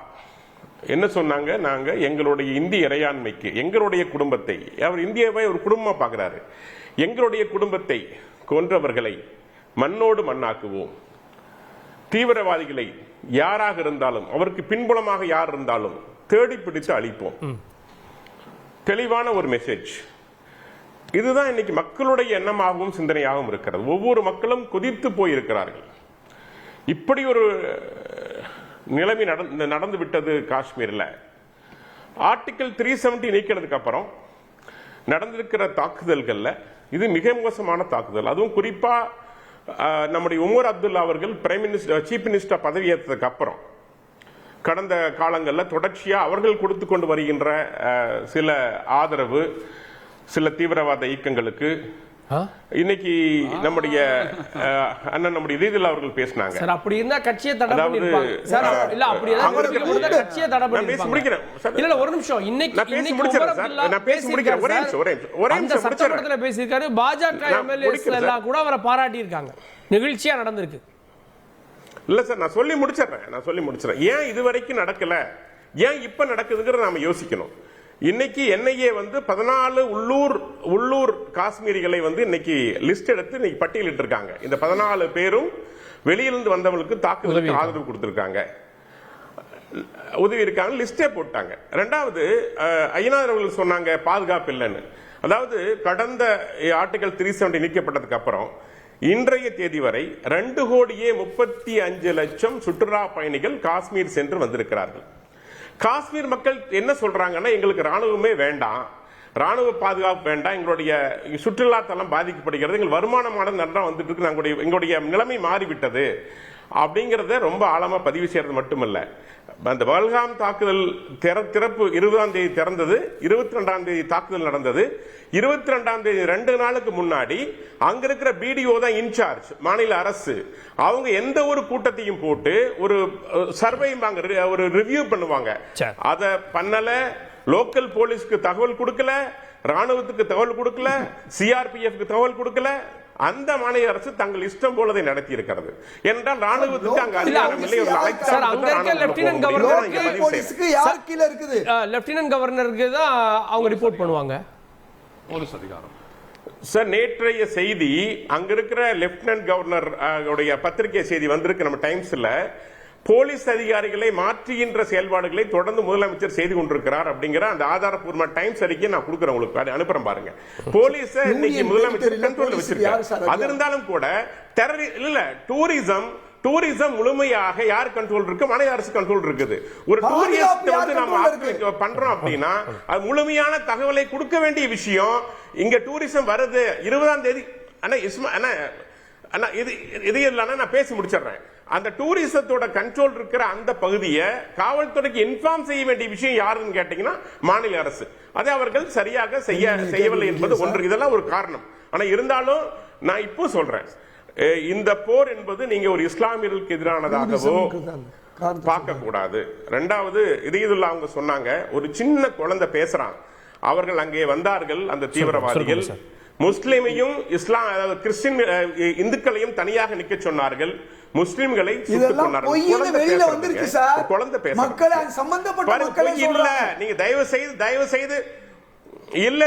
என்ன சொன்னாங்க? நாங்க எங்களுடைய இந்திய இறையாண்மைக்கு, எங்களுடைய குடும்பத்தை, அவர் இந்தியாவை ஒரு குடும்பமா பார்க்கிறாரு, எங்களுடைய குடும்பத்தை கொன்றவர்களை மண்ணோடு மண்ணாக்குவோம், தீவிரவாதிகளை யாராக இருந்தாலும் அவருக்கு பின்புலமாக யார் இருந்தாலும் தேடி பிடித்து அழிப்போம். தெளிவான ஒரு மெசேஜ். இதுதான் இன்னைக்கு மக்களுடைய எண்ணமாகவும் சிந்தனையாகவும் இருக்கிறது. ஒவ்வொரு மக்களும் கொதித்து போயிருக்கிறார்கள். இப்படி ஒரு நிலைமை நடந்து விட்டது காஷ்மீரில். ஆர்டிகல் 370 நீக்கிறதுக்கு அப்புறம் நடந்திருக்கிற தாக்குதல்கள்ல இது மிக மோசமான தாக்குதல். அதுவும் குறிப்பா நம்முடைய உமர் அப்துல்லா அவர்கள் பிரைம் மினிஸ்டர் சீஃப் மினிஸ்டர் பதவியேற்றதுக்கு அப்புறம் கடந்த காலங்களில் தொடர்ச்சியா அவர்கள் கொடுத்து கொண்டு வருகின்ற சில ஆதரவு சில தீவிரவாத இயக்கங்களுக்கு இன்னைக்கு நம்முடைய அண்ணன் நம்முடைய ரீதியில் அவர்கள் பேசினாங்க.
சார் அப்படி இருந்தா கட்சியை தடை பண்ணிருப்பாங்க. சார் இல்ல அப்படி ஏதாவது கட்சியை தடை பண்ணிருப்பாங்க. முடிக்கிறேன். இல்ல ஒரு நிமிஷம், இன்னைக்கு நான் பேசி முடிக்கிறேன். ஒரே நிமிஷம் சட்டமன்றத்துல பேசியிருக்காரு. பாஜக எம்எல்ஏஸ் எல்லாம் கூட அவரை பாராட்டி இருக்காங்க. நிகழ்ச்சியா நடந்திருக்கு.
இல்ல சார், நான் சொல்லி முடிச்சிடறேன். ஏன் இது வரைக்கும் நடக்கல, ஏன் இப்ப நடக்குதுங்கிறத நாம யோசிக்கணும். இன்னைக்கு என்ஐஏ 14 உள்ளூர் காஷ்மீரிகளை இன்னைக்கு லிஸ்ட் எடுத்து இன்னைக்கு பட்டியலிட்டு இருக்காங்க. இந்த 14 பேரும் வெளியிலிருந்து வந்தவங்களுக்கு தாக்குதலுக்கு ஆதரவு கொடுத்திருக்காங்க, உதவி இருக்காங்க, லிஸ்டே போட்டாங்க. ரெண்டாவது ஐயனார் அவர்கள் சொன்னாங்க பாதுகாப்பு இல்லைன்னு. அதாவது கடந்த ஆர்டிகல் 370 நீக்கப்பட்டதுக்கு அப்புறம் இன்றைய தேதி வரை 2,35,00,000 சுற்றுலா பயணிகள் காஷ்மீர் சென்று வந்திருக்கிறார்கள். காஷ்மீர் மக்கள் என்ன சொல்றாங்கன்னா, எங்களுக்கு ராணுவமே வேண்டாம், ராணுவ பாதுகாப்பு வேண்டாம், எங்களுடைய சுற்றுலாத்தலம் பாதிக்கப்படுகிறது, எங்கள் வருமானமானது நல்லா வந்துட்டு இருக்கு, எங்களுடைய நிலைமை மாறிவிட்டது அப்படிங்கிறத ரொம்ப ஆழமா பதிவு செய்யறது மட்டுமல்ல. அந்த பஹல்காம் தாக்குதல் திறப்பு 20ஆம் தேதி திறந்தது, 22ஆம் தேதி தாக்குதல் நடந்தது. 22ஆம் தேதி 2 நாளுக்கு முன்னாடி அங்க இருக்கிற பிடிஓ தான் இன்சார்ஜ், மாநில அரசு. அவங்க எந்த ஒரு கூட்டத்தையும் போட்டு ஒரு சர்வே, ஒரு ரிவ்யூ பண்ணுவாங்க. அத பண்ணல. லோக்கல் போலீஸ்க்கு தகவல் கொடுக்கல, ராணுவத்துக்கு தகவல் கொடுக்கல, சிஆர்பிஎஃப்க்கு தகவல் கொடுக்கல. அந்த மாநில அரசு தங்கள் இஷ்டம் போலதை நடத்தி இருக்கிறது. என்றால் ராணுவத்துக்கு அங்க அதிகாரம் இல்லை.
லெப்டினன்ட் கவர்னருக்கு தான் அவங்க ரிப்போர்ட் பண்ணுவாங்க,
போலீஸ் அதிகாரம்.
சார், நேற்றைய செய்தி அங்க இருக்கிற லெப்டினன்ட் கவர்னர் உடைய பத்திரிகை செய்தி வந்திருக்கு நம்ம டைம்ஸ்ல. போலீஸ் அதிகாரிகளை மாற்றுகின்ற செயல்பாடுகளை தொடர்ந்து முதலமைச்சர் செய்து கொண்டிருக்கிறார் அப்படிங்கிற அந்த ஆதாரப்பூர்வ டைம்ஸ் அறிக்கை நான் கொடுக்குறேன் உங்களுக்கு, அனுப்புறேன் பாருங்க. போலீஸ் இன்னைக்கு முதலமைச்சர் கண்ட்ரோல் வச்சிருக்காரு. அது இருந்தாலும் கூட டூரிசம் முழுமையாக யார் கண்ட்ரோல் இருக்கு? மாநில அரசு கண்ட்ரோல் இருக்குது. ஒரு டூரிஸ்ட் வந்து நம்ம பண்றோம் அப்படின்னா அது முழுமையான தகவலை கொடுக்க வேண்டிய விஷயம். இங்க டூரிசம் வருது 20ஆம் தேதி. இது இல்லைன்னா நான் பேசி முடிச்சிடுறேன். அந்த டூரிசத்தோட கண்ட்ரோல் இருக்கிற அந்த பகுதியை காவல்துறைக்கு இன்ஃபார்ம் செய்ய வேண்டிய விஷயம் யாருன்னு கேட்டீங்கன்னா மாநில அரசு. அதை அவர்கள் சரியாக செய்யவில்லை என்பது ஒன்று. இதெல்லாம் ஒரு காரணம். ஆனா இருந்தாலும் நான் இப்போ சொல்றேன், இந்த போர் என்பது நீங்க ஒரு இஸ்லாமியர்களுக்கு எதிரானதாகவோ பார்க்க கூடாது. ரெண்டாவது, இதயதுல்லா அவங்க சொன்னாங்க, ஒரு சின்ன குழந்தை பேசுறான், அவர்கள் அங்கே வந்தார்கள் அந்த தீவிரவாதிகள், முஸ்லிமையும் கிறிஸ்டின் இந்துக்களையும் தனியாக நிக்க சொன்னார்கள், முஸ்லிம்களை நீங்க தயவு செய்து இல்ல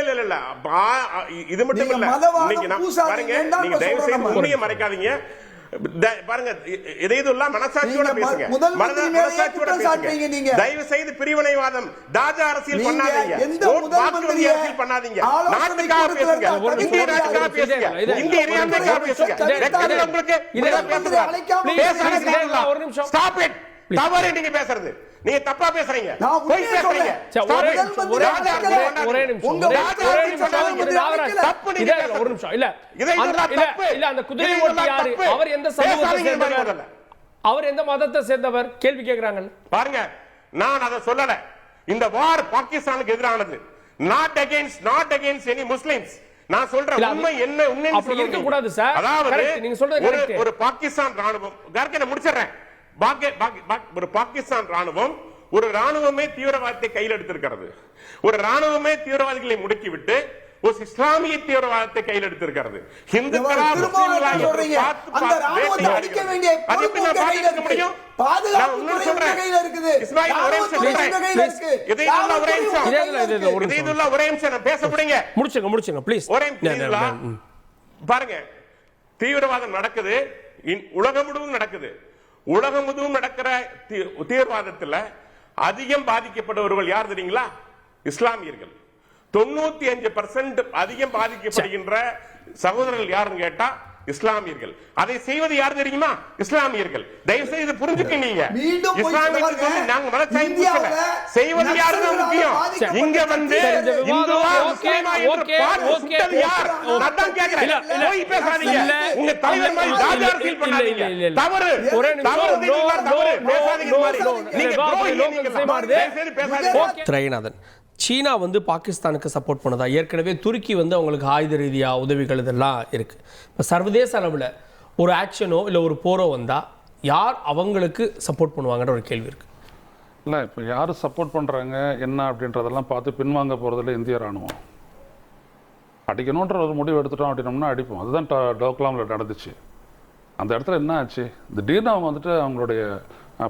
இது மட்டும் இல்ல, நீங்க தயவு செய்து உண்மையை மறைக்காதீங்க. பாருங்க, இதெல்லாம் மனசாட்சியோட பேசுங்க, மனசாட்சியோட பேசுங்க. தயவு செய்து பிரிவினைவாதம், தாஜா அரசியல் பண்ணாதீங்க, வாக்குறுதி அரசியல் பண்ணாதீங்க, நாட்டுக்காக பேசுங்க, இந்திய நாட்டுக்காக பேசுங்க, இந்திய இறையாண்மைக்காக பேசுங்க. உங்களுக்கு ஸ்டாப் இட். தவறு நீங்க பேசுறது, நீங்க தப்பா பேசுறீங்க, பொய் பேசுறீங்க.
ஒரே நிமிஷம் இல்ல, அந்த குதிரை ஓட்டி யாரு, அவர் எந்த சமூகத்தை சேர்ந்தவர், அவர் எந்த மதத்தை சேர்ந்தவர், கேள்வி கேட்கிறாங்க
பாருங்க. நான் அதை சொல்லல. இந்த வார் பாகிஸ்தானுக்கு எதிரானது, not against any Muslims. நான் சொல்றேன் உண்மை என்ன, உண்மை இருக்க கூடாது சார். அதாவது நீங்க சொல்றது ஒரு பாகிஸ்தான் ராணுவம், நான் முடிச்சிடுறேன். ஒரு பாகிஸ்தான் ராணுவம், ஒரு ராணுவமே தீவிரவாதத்தை கையில் எடுத்திருக்கிறது. ஒரு ராணுவமே தீவிரவாதிகளை முடுக்கிவிட்டு ஒரு இஸ்லாமிய தீவிரவாதத்தை கையில் எடுத்திருக்கிறது. பாருங்க, தீவிரவாதம் நடக்குது, உலகம் முழுவதும் நடக்குது. உலகம் முழுவதும் நடக்கிற தீவிரவாதத்தில் அதிகம் பாதிக்கப்படுபவர்கள் யார் தெரியுங்களா? இஸ்லாமியர்கள். 95% அதிகம் பாதிக்கப்படுகின்ற சகோதரர்கள் யாருன்னு கேட்டா இஸ்லாமியர்கள். அதை செய்வது யார் தெரியுமா? இஸ்லாமியர்கள். தயவு செய்து புரிஞ்சுக்கீங்க. இஸ்லாமியர்கள் நாங்க மதச்சாய்வு செய்வது யாருன்னு முக்கியம். இங்க வந்து இந்துவா முஸ்லிமா என்று பார்த்து யார்? அதான் கேக்குறேன். போய் பேசாதீங்க. உங்க தலைவர் மாதிரி தாஜார் ஃபீல் பண்ணாதீங்க. தவறு தவறு பேசாதீங்க மாதிரி. நீங்க பேசாதீங்க.
திரைநாதன், சீனா வந்து பாகிஸ்தானுக்கு சப்போர்ட் பண்ணதா, ஏற்கனவே துருக்கி வந்து அவங்களுக்கு ஆயுத ரீதியாக உதவிகள் இதெல்லாம் இருக்குது. இப்போ சர்வதேச அளவில் ஒரு ஆக்ஷனோ இல்லை ஒரு போரோ வந்தால் யார் அவங்களுக்கு சப்போர்ட் பண்ணுவாங்கன்ற ஒரு கேள்வி இருக்குது.
இல்லை, இப்போ யார் சப்போர்ட் பண்ணுறாங்க என்ன அப்படின்றதெல்லாம் பார்த்து பின்வாங்க போகிறதுல இந்திய ராணுவம். அடிக்கணுன்ற ஒரு முடிவு எடுத்துட்டோம் அப்படின்னோம்னா அடிப்போம். அதுதான் டோக்லாமில் நடந்துச்சு. அந்த இடத்துல என்ன ஆச்சு, திடீர்னு அவங்க வந்துட்டு அவங்களுடைய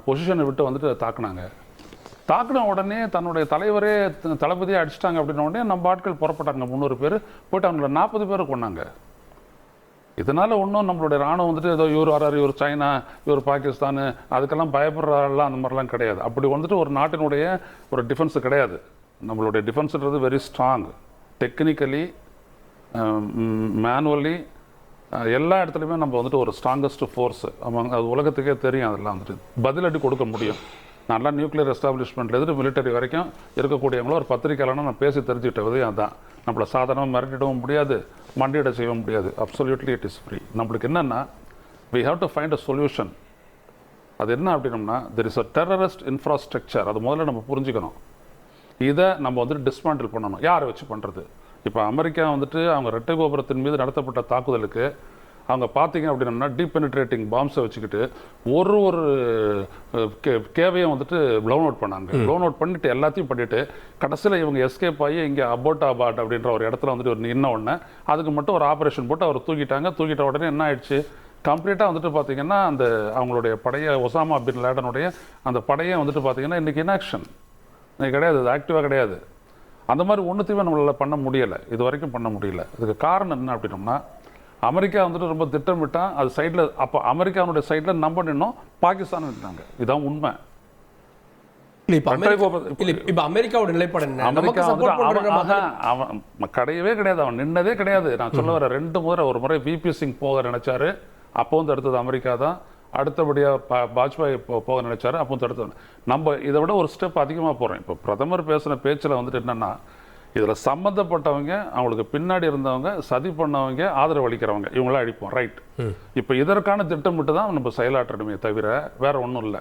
பொசிஷனை விட்டு வந்துட்டு தாக்குன உடனே தன்னுடைய தலைவரே தளபதியை அடிச்சிட்டாங்க அப்படின்ன உடனே நம்ம ஆட்கள் புறப்பட்டாங்க. 300 பேர் போயிட்டு அவங்கள 40 பேர் கொண்டாங்க. இதனால ஒன்றும் நம்மளுடைய ராணுவம் வந்துட்டு ஏதோ இவர் வராரு, இவர் சைனா, இவர் பாகிஸ்தான், அதுக்கெல்லாம் பயப்படுறாலாம் அந்த மாதிரிலாம் கிடையாது. அப்படி வந்துட்டு ஒரு நாட்டினுடைய ஒரு டிஃபென்ஸ் கிடையாது. நம்மளுடைய டிஃபென்ஸ்ன்றது வெரி ஸ்ட்ராங், டெக்னிக்கலி, மேனுவலி, எல்லா இடத்துலையுமே நம்ம வந்துட்டு ஒரு ஸ்ட்ராங்கஸ்ட் ஃபோர்ஸ். அது உலகத்துக்கே தெரியும். அதெல்லாம் வந்துட்டு பதிலடி கொடுக்க முடியும். நல்லா நியூக்ளியர் எஸ்டாப்ளிஷ்மெண்ட்லேருந்து மிலிட்டரி வரைக்கும் இருக்கக்கூடியவங்களும் ஒரு பத்திரிக்கையாளனா நான் பேசி தெரிஞ்சுக்கிட்ட விதம் அதுதான். நம்மளை சாதாரணமாக மிரட்டிடவும் முடியாது, மண்டியிட செய்யவும் முடியாது. Absolutely it is free. நம்மளுக்கு என்னென்னா we have to find a solution. அது என்ன அப்படின்னம்னா there is a terrorist infrastructure. அது முதல்ல நம்ம புரிஞ்சுக்கணும். இதை நம்ம வந்துட்டு டிஸ்மாண்டில் பண்ணணும். யாரை வச்சு பண்ணுறது? இப்போ அமெரிக்கா வந்துட்டு அவங்க ரெட்டை கோபுரத்தின் மீது நடத்தப்பட்ட தாக்குதலுக்கு அவங்க பார்த்தீங்க அப்படின்னா டீபெனிட்ரேட்டிங் பாம்ஸை வச்சுக்கிட்டு ஒரு கேவையும் வந்துட்டு ப்ளவுன் அவுட் பண்ணாங்க. ப்ளவுன் அவுட் பண்ணிட்டு எல்லாத்தையும் பண்ணிட்டு கடைசியில் இவங்க எஸ்கேப் ஆகி இங்கே அபோட்டாபாட் அப்படின்ற ஒரு இடத்துல வந்துட்டு ஒரு நின்ன உடனே அதுக்கு மட்டும் ஒரு ஆப்ரேஷன் போட்டு அவர் தூக்கிட்ட உடனே என்ன ஆயிடுச்சு, கம்ப்ளீட்டாக வந்துட்டு பார்த்தீங்கன்னா அந்த அவங்களுடைய படைய ஒசாமா பின் லேடனுடைய அந்த படையை வந்துட்டு பார்த்தீங்கன்னா இன்றைக்கி இன்ஆக்ஷன் இன்னைக்கு கிடையாது, அது ஆக்டிவாக கிடையாது. அந்த மாதிரி ஒன்றுத்தையுமே நம்மளால் பண்ண முடியலை, இது வரைக்கும் பண்ண முடியல. இதுக்கு காரணம் என்ன அப்படின்னோம்னா அமெரிக்கா வந்துட்டு ரொம்ப திட்டமிட்டா அது சைடில், அப்போ அமெரிக்காவுடைய சைடில் நம்ப நின்னோம், பாகிஸ்தான் இருந்தாங்க. இதுதான் உண்மை.
இப்ப அமெரிக்காவோட நிலைப்பாடு என்ன?
அமெரிக்கா அவன் கிடையவே கிடையாது, அவன் நின்னதே கிடையாது. நான் சொல்ல வர 2 முறை, ஒரு முறை விபி சிங் போக நினைச்சாரு, அப்போ வந்து அடுத்தது அமெரிக்கா தான். அடுத்தபடியாக வாஜ்பாய் போக நினைச்சாரு, அப்போ அடுத்தது. நம்ம இதை விட ஒரு ஸ்டெப் அதிகமாக போகிறோம். இப்போ பிரதமர் பேசின பேச்சில் வந்துட்டு என்னென்னா இதில் சம்மந்தப்பட்டவங்க, அவங்களுக்கு பின்னாடி இருந்தவங்க, சதி பண்ணவங்க, ஆதரவு அளிக்கிறவங்க, இவங்களாம் அழிப்போம். ரைட். இப்போ இதற்கான திட்டமிட்டு தான் நம்ம செயலாற்றணுமே தவிர வேற ஒன்றும் இல்லை.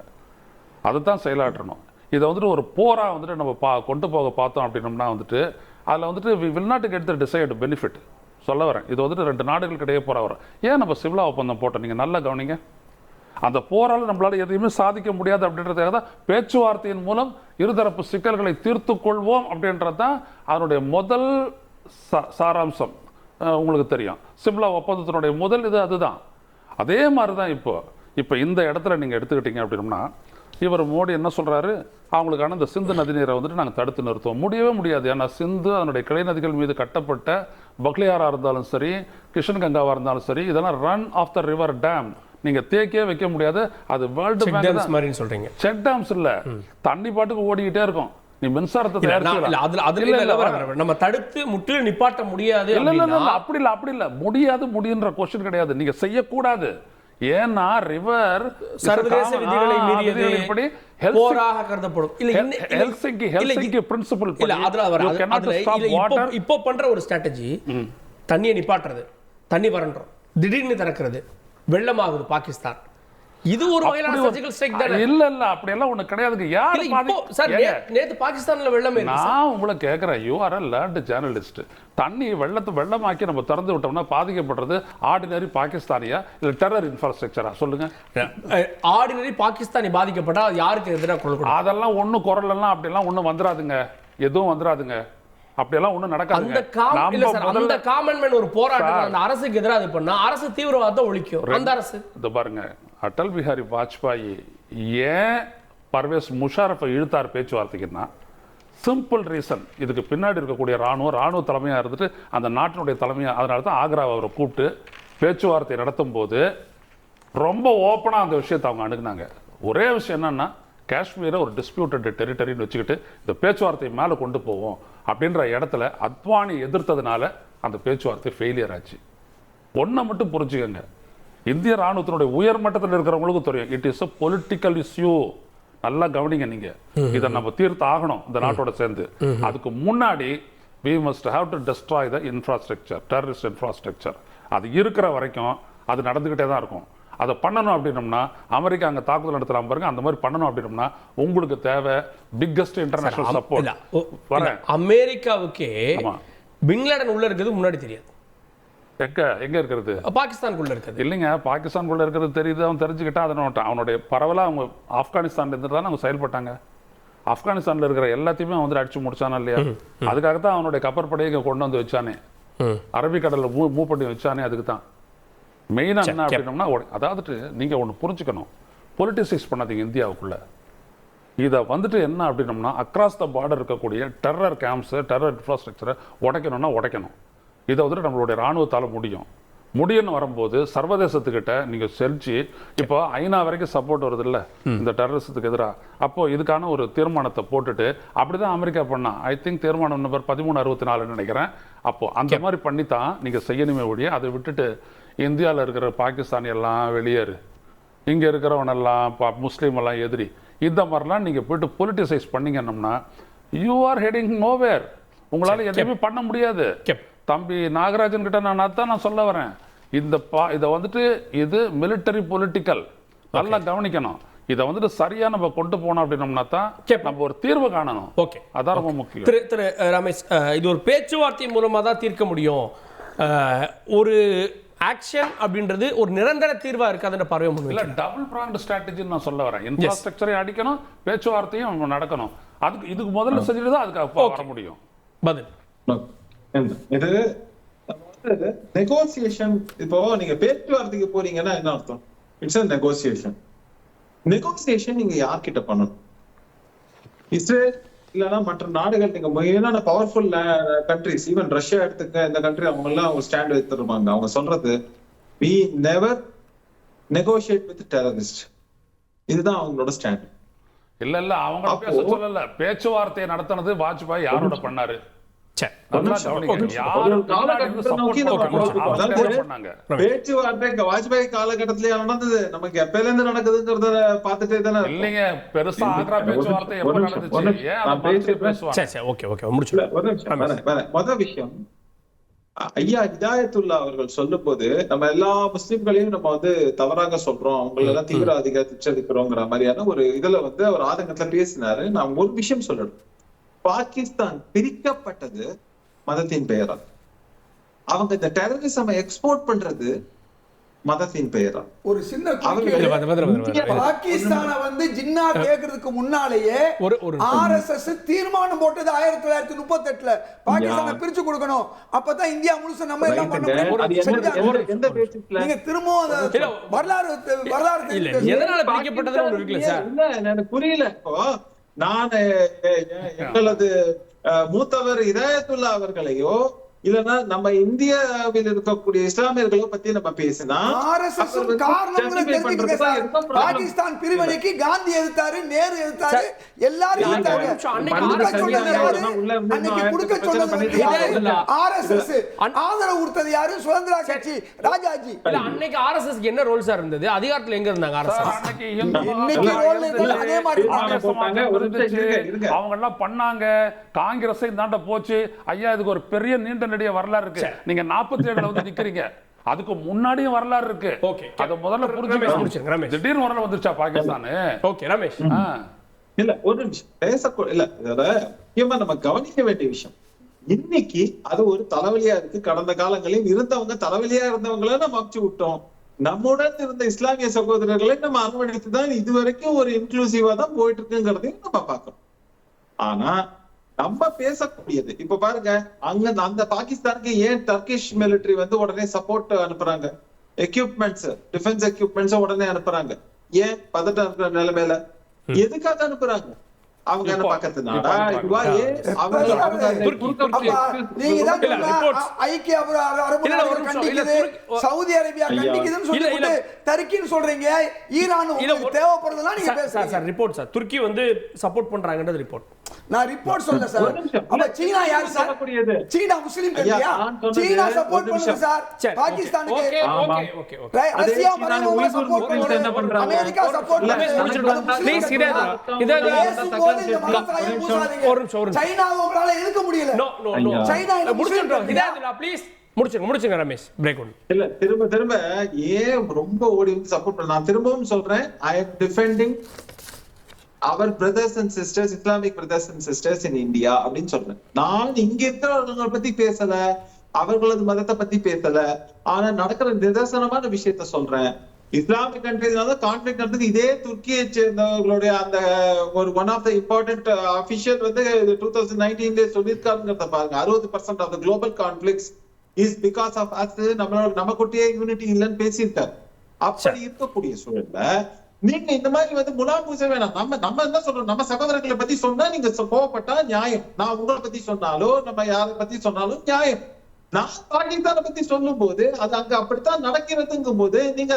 அதை தான் செயலாற்றணும். இதை வந்துட்டு ஒரு போராக வந்துட்டு நம்ம கொண்டு போக பார்த்தோம் அப்படின்னோம்னா வந்துட்டு அதில் வந்துட்டு we will not get the decide benefit. சொல்ல வரேன், இது வந்துட்டு 2 நாடுகளுக்கு இடையே போரா வரும். ஏன் நம்ம சிம்லா ஒப்பந்தம் போட்டோம்? நீங்கள் நல்லா கவனிங்க. அந்த போரால் நம்மளால் எதையுமே சாதிக்க முடியாது அப்படின்றதுக்காக தான் பேச்சுவார்த்தையின் மூலம் இருதரப்பு சிக்கல்களை தீர்த்து கொள்வோம் அப்படின்றது தான் அதனுடைய முதல் சாராம்சம். உங்களுக்கு தெரியும், சிம்லா ஒப்பந்தத்தினுடைய முதல் இது அதுதான். அதே மாதிரி தான் இப்போ இந்த இடத்துல நீங்கள் எடுத்துக்கிட்டீங்க அப்படின்னா இவர் மோடி என்ன சொல்கிறாரு, அவங்களுக்கான இந்த சிந்து நதிநீரை வந்துட்டு நாங்கள் தடுத்து நிறுத்துவோம். முடியவே முடியாது. ஏன்னா சிந்து அதனுடைய கிளை நதிகள் மீது கட்டப்பட்ட பக்லியாராக இருந்தாலும் சரி, கிருஷ்ணன் கங்காவாக இருந்தாலும் சரி, இதெல்லாம் run off the river dam. நீங்க தேக்கே வைக்க முடியாது. அது வேர்ல்டு பேங்க் மாதிரி சொல்றீங்க. செக் டேம்ஸ் இல்ல, தண்ணி பாட்டுக்கு ஓடிக்கிட்டே இருக்கும். நீ மின்சாரத்தை தயாரிக்கலாம், நம்ம தடுத்து முற்றிலும் நிப்பாட்ட முடியாது. அப்படி இல்ல முடியுன்ற கொஸ்டின் கிடையாது. நீங்க செய்யக்கூடாது. ஏன்னா ரிவர் சர்வதேச விதிகளை மீறியது போராக கருதப்படும். ஹெல்சிங்கி பிரின்சிபல் இப்போ பண்ற ஒரு ஸ்ட்ராட்டஜி, தண்ணியை நிப்பாட்டுறது, தண்ணி வறண்டுரும், திடீர்னு திறக்கிறது, வெள்ளமாகுது பாகிஸ்தான். இது ஒரு வகையான சர்ஜிக்கல் ஸ்ட்ரைக் தானே? இல்ல அப்படி எல்லாம் ஒண்ணு கிடையாதுங்க. யாரு சார் நேத்து பாகிஸ்தான்ல வெள்ளம் ஏறிச்சு. நான் உங்களை கேக்குறேன், you are a learned journalist. தண்ணி வெள்ளமாக்கி நம்ம திறந்து விட்டோம்னா பாதிக்கப்படுறது ஆர்டினரி பாகிஸ்தானியா இல்ல டெரர் இன்ஃப்ராஸ்ட்ரக்சரா? சொல்லுங்க. ஆர்டினரி பாகிஸ்தானி பாதிக்கப்பட்டா யாருக்கு எதிராக குரல் கொடுக்கும்? அதெல்லாம் ஒண்ணும் குரல் எல்லாம் அப்படி எல்லாம் ஒண்ணும் வந்துராதுங்க, எதுவும் வந்துராதுங்க. அப்படியெல்லாம் ஒன்றும் நடக்காது. அந்த காமன் மேன் ஒரு போராட்டம் அந்த அரசுக்கு எதிராக பண்ணா அரசு தீவிரவாதத்தை ஒழிக்கும். அந்த அரசு இந்த பாருங்க, அடல் பிஹாரி வாஜ்பாய் ஏன் பர்வேஸ் முஷாரஃபை இழுத்தார் பேச்சுவார்த்தைக்குன்னா சிம்பிள் ரீசன். இதுக்கு பின்னாடி இருக்கக்கூடிய ராணுவ தலைமையாக இருந்துட்டு அந்த நாட்டினுடைய தலைமையாக, அதனால தான் ஆக்ராவை அவரை கூப்பிட்டு பேச்சுவார்த்தை நடத்தும் போது ரொம்ப ஓப்பனாக அந்த விஷயத்தை அவங்க அணுகுனாங்க. ஒரே விஷயம் என்னன்னா, காஷ்மீரை ஒரு டிஸ்பியூட்டட் டெரிட்டரின்னு வச்சுக்கிட்டு இந்த பேச்சுவார்த்தை மேலே கொண்டு போவோம் அப்படின்ற இடத்துல அத்வானி எதிர்த்ததுனால அந்த பேச்சுவார்த்தை ஃபெயிலியர் ஆச்சு. ஒன்றை மட்டும் புரிஞ்சுக்கங்க, இந்திய ராணுவத்தினுடைய உயர் மட்டத்தில் இருக்கிறவங்களுக்கும் தெரியும், it is a political issue. நல்லா கவனிங்க நீங்க, இதை நம்ம தீர்த்து ஆகணும் இந்த நாட்டோட சேர்ந்து. அதுக்கு முன்னாடி we must have to destroy the infrastructure, terrorist infrastructure. அது இருக்கிற வரைக்கும் அது நடந்துகிட்டே தான் இருக்கும். அதை பண்ணணும் அப்படின்னோம்னா, அமெரிக்கா அங்கே தாக்குதல் நடத்தலாம் பாருங்க, அந்த மாதிரி பண்ணணும் அப்படின்னோம்னா உங்களுக்கு தேவை பிக்கஸ்ட் இன்டர்நேஷனல் சப்போர்ட். அமெரிக்காவுக்கே பின்லேடன் உள்ள இருக்கிறது முன்னாடி தெரியாது. எங்க இருக்கிறது? பாகிஸ்தானுக்குள்ள இருக்கிறது இல்லைங்க. பாகிஸ்தானுக்குள்ள இருக்கிறது தெரியுது, அவன் தெரிஞ்சுக்கிட்டா அவனுடைய பரவலாக அவங்க ஆப்கானிஸ்தான்ல இருந்து தான் அவங்க செயல்பட்டாங்க. ஆப்கானிஸ்தான்ல இருக்கிற எல்லாத்தையுமே வந்து அடிச்சு முடிச்சானா இல்லையா? அதுக்காகத்தான் அவனுடைய கப்பற்படையை கொண்டு வந்து வச்சானே, அரபிக்கடலில் மூவ் பண்ணி வச்சானே. அதுக்கு தான் மெயினாக என்ன அப்படின்னோம்னா, அதாவது நீங்கள் ஒன்று புரிஞ்சுக்கணும், பொலிட்டிசைஸ் பண்ணாதீங்க இந்தியாவுக்குள்ள. இதை வந்துட்டு என்ன அப்படின்னோம்னா, அக்ராஸ் த பார்டர் இருக்கக்கூடிய டெரர் கேம்ப்ஸு, டெரர் இன்ஃப்ராஸ்ட்ரக்சரை உடைக்கணும். இதை வந்துட்டு நம்மளுடைய இராணுவத்தால் முடியும்னு வரும்போது சர்வதேசத்துக்கிட்ட நீங்கள் செல்ச்சு, இப்போ ஐநா வரைக்கும் சப்போர்ட் வருது இல்லை இந்த டெரரிசத்துக்கு எதிராக. அப்போ இதுக்கான ஒரு தீர்மானத்தை போட்டுட்டு அப்படிதான் அமெரிக்கா பண்ணா. ஐ திங்க் தீர்மானம் நம்பர் 1364 நினைக்கிறேன். அப்போ அந்த மாதிரி பண்ணித்தான் நீங்கள் செய்யணுமே ஒழிய, அதை விட்டுட்டு இந்தியாவில் இருக்கிற பாகிஸ்தானி எல்லாம் வெளியேறு, இங்கே இருக்கிறவனெல்லாம் முஸ்லீம் எல்லாம் எதிரி, இந்த மாதிரிலாம் நீங்கள் போயிட்டு பொலிட்டிசைஸ் பண்ணீங்கன்னா யூ ஆர் ஹெடிங் நோவேர். உங்களால் எதுவுமே பண்ண முடியாது. தம்பி நாகராஜன் கிட்ட நான் சொல்ல வரேன், இதை வந்துட்டு இது மிலிட்டரி பொலிட்டிக்கல், நல்லா கவனிக்கணும். இதை வந்துட்டு சரியா நம்ம கொண்டு போனோம் அப்படின்னோம்னா தான் நம்ம ஒரு தீர்வு காணணும்.
ஓகே,
அதான் ரொம்ப முக்கியம்.
திரு ரமேஷ், இது ஒரு பேச்சுவார்த்தை மூலமா தான் தீர்க்க முடியும். ஒரு ஆக்ஷன் அப்படின்றது ஒரு நிரந்தர தீர்வா இருக்காதுன்ற பார்வை முன்வைக்கிறேன்.
இல்ல, டபுள் ப்ராங்க்டு ஸ்ட்ராட்டஜின்னு நான் சொல்ல வரேன். இன்ஃப்ராஸ்ட்ரக்சரையும் அடிக்கணும், பேச்சுவார்த்தையும் நடக்கணும். இதுக்கு முதல்ல செஞ்சுட்டு தான் அதுக்கு வர முடியும்.
பதில்
இது நெகோசியேஷன். இப்போ நீங்க பேச்சுவார்த்தைக்கு போறீங்கன்னா என்ன அர்த்தம்? It's a negotiation. நெகோசியேஷன் நீங்க யார்கிட்ட பண்ணணும்? இஸ்ரேல் இல்லைன்னா மற்ற நாடுகள், நீங்க மெயினான பவர்ஃபுல் கண்ட்ரிஸ், ஈவன் ரஷ்யா எடுத்துக்க, இந்த கண்ட்ரி அவங்க எல்லாம் அவங்க ஸ்டாண்ட் எடுத்துருப்பாங்க. அவங்க சொல்றது we never negotiate with terrorists. இதுதான் அவங்களோட ஸ்டாண்ட்.
இல்ல அவங்க பேச சொல்லல, பேச்சுவார்த்தை நடத்தினது வாஜ்பாய் யாரோட பண்ணாரு?
பேச்சுவார்த்தை வாஜ்பாய் காலகட்டத்திலே நடந்தது. நமக்கு எப்பல இருந்து நடக்குதுங்கிறத பார்த்துட்டே தானே
இல்லைங்க. பெருசா ஆக்ரா பேச்சுவார்த்தை எப்ப நடந்துச்சு?
முதல் விஷயம், ஐயா ஹிதாயத்துல்லா அவர்கள் சொல்லும் போது நம்ம எல்லா முஸ்லிம்களையும் நம்ம தவறாக சொல்றோம், அவங்களை எல்லாம் தீவிரவாதிகளை திச்சதிக்கிறோங்கிற மாதிரியான ஒரு இதுல அவர் ஆதங்கத்துல பேசினாரு. நான் ஒரு விஷயம் சொல்லணும், பாகிஸ்தான் பிரிக்கப்பட்டது மதத்தின் பெயரா. அவங்க இந்த டெரரிசம் எக்ஸ்போர்ட் பண்றது மதத்தின் பெயரா.
ஒரு சின்ன பாகிஸ்தானை ஜின்னா கேக்குறதுக்கு முன்னாலேயே ஆர்எஸ்எஸ் தீர்மானம் போட்டது 1938 பாகிஸ்தானை பிரிச்சு கொடுக்கணும். அப்பதான் இந்தியா முழுசு நம்ம எல்லாம் பண்ண முடியும். நீங்க திரும்பவும் வரலாறு
எதனால பிரிக்கப்பட்டது இருக்குல்ல சார்?
இல்ல எனக்கு புரியல. இப்போ நான் எங்களது மூத்தவர் ஹிதாயத்துல்லா அவர்களையோ இல்லனா நம்ம இந்தியாவில் இருக்கக்கூடிய இஸ்லாமியர்களோ பத்தி நம்ம பேசினா,
பாகிஸ்தான் பிரிவினைக்கு காந்தி எதிர்த்தாரு, நேரு எதிர்த்தாரு, எல்லாரும் எதிர்த்தாங்க. ஆதரவு கொடுத்தது யாரு? சுதந்திரா கட்சி, ராஜாஜி.
அன்னைக்கு ஆர்எஸ்எஸ் என்ன ரோல் சார் இருந்தது? அதிகாரத்துல எங்க இருந்தாங்க ஆர்எஸ்எஸ்?
அதே மாதிரி
அவங்க எல்லாம் பண்ணாங்க. காங்கிரஸ் இந்தாண்ட போச்சு. ஐயா, இதுக்கு ஒரு பெரிய நீண்ட நெடிய வரலாறு இருக்கு. நீங்க 47ல நிக்கிறீங்க, அதுக்கு முன்னாடியும் வரலாறு இருக்கு. அத முதல்ல புரிஞ்சுக்கணும். திடீர்னு வரல வந்துருச்சா பாகிஸ்தான்?
ஓகே ரமேஷ்,
இல்ல ஒரு நிமிஷம் பேசக்கூட இல்ல, இதோட முக்கியமா நம்ம கவனிக்க வேண்டிய விஷயம், இன்னைக்கு அது ஒரு தலைவலியா இருக்கு. கடந்த காலங்களில் இருந்தவங்க தலைவலியா இருந்தவங்கள நம்ம அமுச்சு விட்டோம். நம்முடன் இருந்த இஸ்லாமிய சகோதரர்களை நம்ம அரவணைத்துதான் இதுவரைக்கும் ஒரு இன்க்ளூசிவா தான் போயிட்டு இருக்குங்கிறதையும் நம்ம பார்க்கணும். ஆனா நம்ம பேசக்கூடியது இப்ப பாருங்க, அங்க அந்த பாகிஸ்தானுக்கு ஏன் டர்கிஷ் மிலிட்டரி உடனே சப்போர்ட் அனுப்புறாங்க, எக்யூப்மெண்ட்ஸ், டிஃபென்ஸ் எக்யூப்மெண்ட்ஸ் உடனே அனுப்புறாங்க. ஏன்? பதட்டம் இருக்கிற நிலைமையில எதுக்காக அனுப்புறாங்க? அவங்க என்ன பக்கத்து நாடா?
ஐக்கிய அரபு நாடுகள் கண்டிக்குது, சவுதி அரேபியா கண்டிக்குதுன்னு சொல்லிட்டு டர்க்கின்னு சொல்றீங்க. ஈரான் தேவைப்படுறதுலாம் நீங்க பேசுறீங்க.
ரிப்போர்ட் சார், துருக்கி சப்போர்ட் பண்றாங்கன்றது ரிப்போர்ட்.
நான் ரிப்போர்ட் சொல்ல சார். அப்ப சீனா யார் சார்? சீனா முஸ்லிம் கண்ட்ரியா? சீனா சப்போர்ட் பண்ணுது சார் பாகிஸ்தானுக்கு.
Okay okay.
ரஷ்யா மறைமுகமா சப்போர்ட் பண்ணுது, அமெரிக்கா சப்போர்ட் பண்ணுது.
ப்ளீஸ்
சைனாவை உங்களால எதுக்க முடியல. சைனா
ப்ளீஸ் முடிச்சுங்க ரமேஷ். Break one.
இல்ல, திரும்ப ஏன் ரொம்ப ஓடி சப்போர்ட் பண்ண? நான் திரும்பவும் சொல்றேன், ஐ அம் defending our brothers and sisters, Islamic brothers and sisters in India அப்படின்னு சொல்றேன். நான் இங்க இருக்கிறவங்களை பத்தி பேசல, அவர்களது மதத்தை பத்தி பேசல, ஆனா நடக்கிற நிதர்சனமான விஷயத்த சொல்றேன். இஸ்லாமிக் கண்ட்ரிஸ்னால கான்ஃபிளிக்ட் நடந்தது. இதே துர்க்கியை சேர்ந்தவர்களுடைய அந்த ஒரு one of the important official 2019 சொல்லியிருக்காருங்கிறத பாருங்க. 60% of the global conflicts is because of us. நமக்குட்டியே யூனிட்டி இல்லைன்னு பேசியிருக்காரு. அப்படி இருக்கக்கூடிய சூழல்ல நீங்க இந்த மாதிரி முலாம் பூச வேணாம். நம்ம என்ன சொல்றோம், நம்ம சகோதரர்களை பத்தி சொன்னா நீங்க கோவப்பட்டா நியாயம். நான் உங்களை பத்தி சொன்னாலும் நம்ம யாரை பத்தி சொன்னாலும் நியாயம். நான் பாகிஸ்தானை பத்தி சொல்லும் போது அது அங்க அப்படித்தான் நடக்கிறதுங்கும் போது நீங்க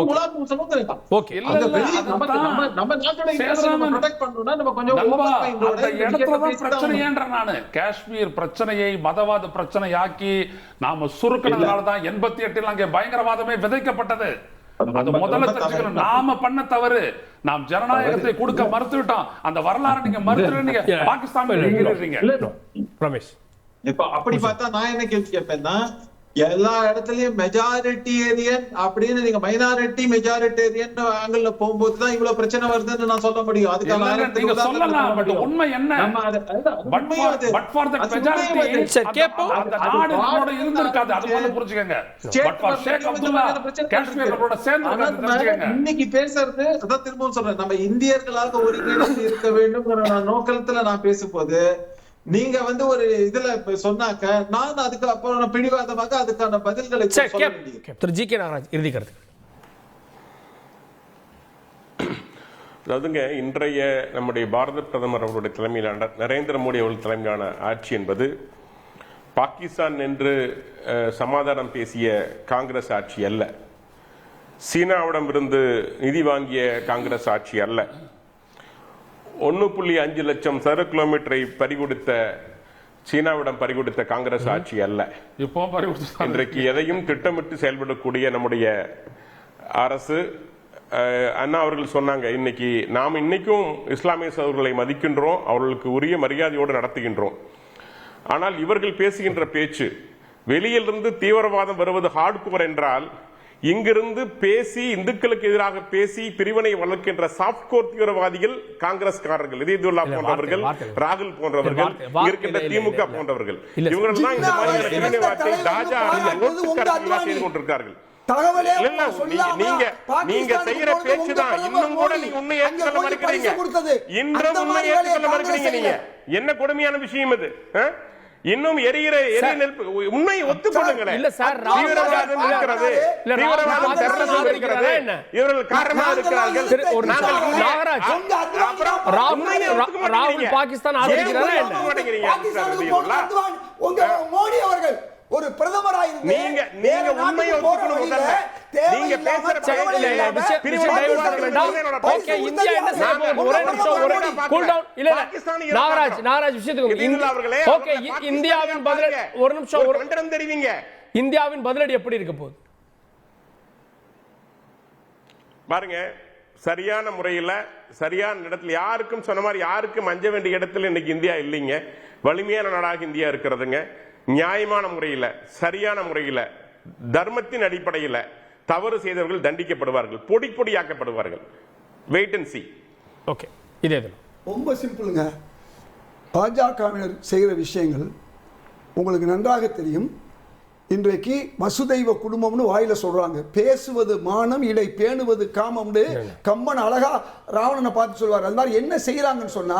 முலாம் பூசணும். நம்ம நாட்டோட பண்ணணும்னா நம்ம கொஞ்சம்
காஷ்மீர் பிரச்சனையை மதவாத பிரச்சனை ஆக்கி நாம சுருக்கினதுனாலதான் 88 அங்கே பயங்கரவாதமே விதைக்கப்பட்டது. அது முதல்ல தெரிஞ்சுக்கணும். நாம பண்ண தவறு, நாம் ஜனநாயகத்தை கொடுக்க மறுத்துவிட்டோம். அந்த வரலாறு நீங்க மறுத்துறீங்க, பாகிஸ்தான்
ரமேஷ்.
இப்ப அப்படி பார்த்தா நான் என்ன கேள்வி கேட்பேன்னா, எல்லா இடத்துலயும் மெஜாரிட்டேரியன் அப்படின்னு நீங்க மைனாரிட்டி மெஜாரிட்டேரியன் ஆங்கிள் போகும்போதுதான் இவ்வளவு பிரச்சனை வருதுன்னு நான் சொல்ல முடியும். அதுக்கான
நீங்க சொல்லலாம், பட் உண்மை என்ன? பட் ஃபார் தி மெஜாரிட்டி அந்த நாடு நம்மளோட இருந்திருக்காது. அது வந்து புரிஞ்சுக்கங்க. பட் ஃபார் ஷேக் அப்துல்லா காஷ்மீர் நம்மளோட சேர்ந்து இருக்காது.
இன்னைக்கு பேசுறது அதான் திரும்பவும் சொல்றேன், நம்ம இந்தியர்களாக ஒருங்கிணைந்து இருக்க வேண்டும் நோக்கத்துல நான் பேசும்போது நீங்க வந்து ஒரு இதுல சொன்னாக்க நான் அதுக்கு அப்புறம் பிடிவாதமாக அதுக்கான பதில்களை சொல்ல வேண்டியது.
திரு ஜி கே நாகராஜ் இறுதி கருத்து.
அதாவதுங்க, இன்றைய நம்முடைய பாரத பிரதமர் அவருடைய தலைமையிலான நரேந்திர மோடி அவர்கள் தலைமையிலான ஆட்சி என்பது பாகிஸ்தான் என்று சமாதானம் பேசிய காங்கிரஸ் ஆட்சி அல்ல, சீனாவிடமிருந்து நிதி வாங்கிய காங்கிரஸ் ஆட்சி அல்ல, 1.5 லட்சம் சதுர கிலோமீட்டரை பறிகொடுத்த சீனாவிடம் பறிகொடுத்த காங்கிரஸ் ஆட்சி அல்ல.
இப்போ
இன்றைக்கு எதையும் திட்டமிட்டு செயல்படக்கூடிய நம்முடைய அரசு. அண்ணா அவர்கள் சொன்னாங்க, நாம் இன்னைக்கும் இஸ்லாமிய சகோதரர்களை மதிக்கின்றோம், அவர்களுக்கு உரிய மரியாதையோடு நடத்துகின்றோம். ஆனால் இவர்கள் பேசுகின்ற பேச்சு, வெளியிலிருந்து தீவிரவாதம் வருவது ஹார்ட்கோர் என்றால், இங்கிருந்து பேசி இந்துக்களுக்கு எதிராக பேசி பிரிவினை வளர்க்கின்ற சாப்ட்கோர் தீவிரவாதிகள் காங்கிரஸ்காரர்கள், இதயதுல்லா போன்றவர்கள், ராகுல் போன்றவர்கள், இருக்கின்ற திமுக போன்றவர்கள், இவர்கள் தான் இந்த மாதிரியான பிரிவினைவாதத்தை தாஜா செய்து கொண்டிருக்கிறார்கள். நீங்க செய்யற பேச்சுதான் இன்னும் கூட நீங்க உண்மை ஏற்றுக்கொள்ள மறுக்கிறீங்க. இன்றும் உண்மை ஏற்றுக்கொள்ள மறுக்கிறீங்க. நீங்க என்ன கொடுமையான விஷயம் இது? இன்னும் எரிகிற உண்மை ஒத்துக்கொள்ளுங்களேன்.
இல்ல சார்,
தீவிரவாதம் இருக்கிறது, தீவிரவாதம் டெரரிசம் இருக்கிறது, இவர்கள் காரணமாக இருக்கிறார்கள்.
ராகுல் பாகிஸ்தான் ஆதரிக்கிறாரா என்ன?
மோடி அவர்கள் ஒரு பிரதமராக
நீங்க உண்மையை ஒத்துக்கணும். முதல்ல நீங்க பேசுற
இந்தியா என்ன செய்ய போகுது? ஒரே நிமிஷம், கூல் டவுன். இல்ல நாகராஜ் விஷயத்துக்கு ஓகே, இந்தியாவின் பதில் ஒரு நிமிஷம், ஒரு
கண்டனம் தெரிவிங்க.
இந்தியாவின் பதிலடி எப்படி இருக்க போகுது
பாருங்க. சரியான முறையில் சரியான இடத்துல, யாருக்கும் சொன்ன மாதிரி யாருக்கும் அஞ்ச வேண்டிய இடத்துல இன்னைக்கு இந்தியா இல்லைங்க. வலிமையான நாடாக இந்தியா இருக்கிறதுங்க. நியாயமான முறையில், சரியான முறையில், தர்மத்தின் அடிப்படையில் தவறு செய்தவர்கள் தண்டிக்கப்படுவார்கள், பொடி பொடியாக்கப்படுவார்கள். Wait and see.
ஓகே, இதே
ரொம்ப சிம்பிளுங்க. பாஜகவினர் செய்கிற விஷயங்கள் உங்களுக்கு நன்றாக தெரியும். இன்றைக்கு வசுதெய்வ குடும்பம்னு வாயில சொல்றாங்க, பேசுவது மானம், இடை பேணுவது காமம்னு கம்பன் அழகா ராவணனை பார்த்து சொல்வார். அது மாதிரி என்ன செய்யறாங்கன்னு சொன்னா,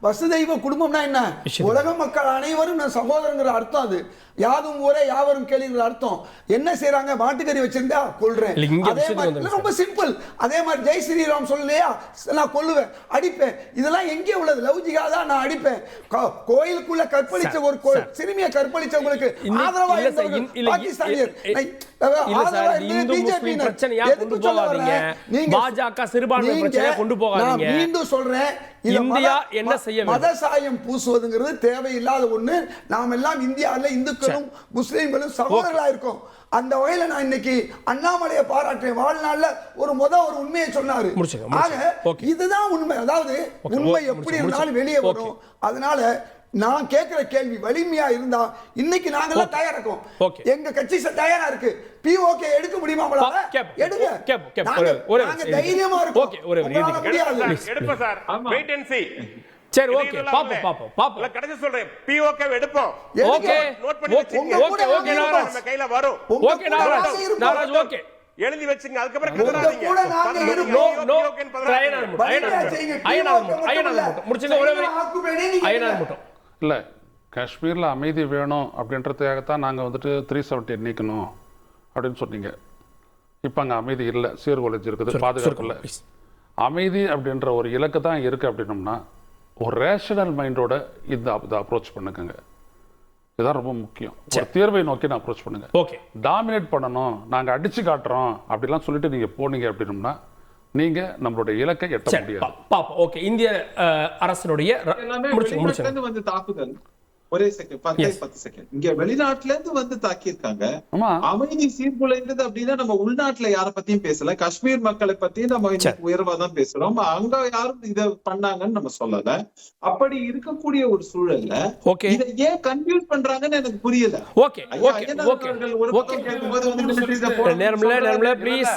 வசுதெய்வ குடும்பம்னா என்ன? உலக மக்கள் அனைவரும் நான் சகோதரங்கிற அர்த்தம். அது யாதும் ஊரே யாவரும் கேளுங்கிற அர்த்தம். என்ன செய்யறாங்க? மாட்டுக்கறி வச்சிருந்தா கொல்றேன். அதே மாதிரி ரொம்ப சிம்பிள். அதே மாதிரி ஜெய் ஸ்ரீராம் சொல்லலையா, நான் கொல்லுவேன், அடிப்பேன். இதெல்லாம் எங்கே உள்ளது? லவ்ஜிகாதா நான் அடிப்பேன். கோயிலுக்குள்ள கற்பழிச்ச ஒரு சிறுமியை கற்பழிச்சவங்களுக்கு ஆதரவா பாகிஸ்தானியர்
பாஜக சிறுபான்மை பிரச்சனை கொண்டு போகாதீங்க.
மீண்டும் சொல்றேன்,
இந்தியா என்ன செய்ய வேண்டும்?
மத சாயம் பூசுவதுங்கிறது தேவையில்லாத ஒண்ணு. நாம் எல்லாம் இந்தியாவில் இந்துக்களும் முஸ்லீம்களும் சகோதரர்களா இருக்கோம். அந்த வகையில நான் இன்னைக்கு அண்ணாமலையை பாராட்டுறேன். வாழ்நாள்ல ஒரு உண்மையை சொன்னாரு. இதுதான் உண்மை. அதாவது உண்மை எப்படி இருந்தாலும் வெளியே வரும். அதனால நான் கேட்கிற கேள்வி வலிமையா இருந்தா இன்னைக்கு நாங்கெல்லாம் தயாரா இருக்கோம். எங்க கட்சி தயாரா இருக்கு. POK எடுக்க முடியுமா? எடுங்க. நாங்க தைரியமா இருக்கோம்.
எடுப்போம் சார். Wait and see.
சரி, ஓகே, பாப்போம்.
இல்ல கடைசி சொல்றேன், POK எடுப்போம்.
ஓகே,
நோட் பண்ணி வச்சுங்க.
ஓகே நாராஜ்,
நம்ம கையில வரும்.
ஓகே நாராஜ், ஓகே
எழுதி வச்சுங்க. அதுக்கு அப்புறம் கதறாதீங்க.
இல்ல, காஷ்மீர்ல அமைதி வேணும் அப்படின்றதுக்காகத்தான் நாங்க வந்துட்டு 370 நீக்கணும் அப்படின்னு சொன்னீங்க. இப்ப அங்க அமைதி இல்லை, சீர்குலைஞ்சு இருக்குது, பாதுகாப்பு இல்லை. அமைதி அப்படின்ற ஒரு இலக்கு தான் இருக்கு அப்படின்னோம்னா ஒரு ரேஷனல் மைண்டோட இந்த அப்ரோச் பண்ணுங்க. இதுதான் ரொம்ப முக்கியம். ஒரு தீர்வை நோக்கி நான் அப்ரோச் பண்ணுங்க.
ஓகே,
டாமினேட் பண்ணணும், நாங்க அடிச்சு காட்டுறோம் அப்படிலாம் சொல்லிட்டு நீங்க போனீங்க அப்படின்னோம்னா நீங்க நம்மளுடைய இலக்கை எட்ட முடியாது.
ஓகே, இந்திய அரசினுடைய
வந்து தாக்குதல் ஒரே செகண்ட் 10 செகண்ட் இங்க வெளிநாட்டுல இருந்து வந்து தாக்கியிருக்காங்க.
ஆமா
அமைதி சீர்குலைந்தது அப்படின்னா நம்ம உள்நாட்டுல யார பத்தியும் பேசல, காஷ்மீர் மக்களை பத்தியும் நம்ம உயர்வா தான் பேசுறோம். அங்க யாரும் இத பண்ணாங்கன்னு நம்ம சொல்லல. அப்படி இருக்கக்கூடிய ஒரு சூழல்ல இதை ஏன் கன்ஃபியூஸ் பண்றாங்கன்னு எனக்கு புரியல.
ஓகே
ஒரு பக்கம் கேட்கும்போது வந்து military இத போட
நேரம்ல ப்ளீஸ்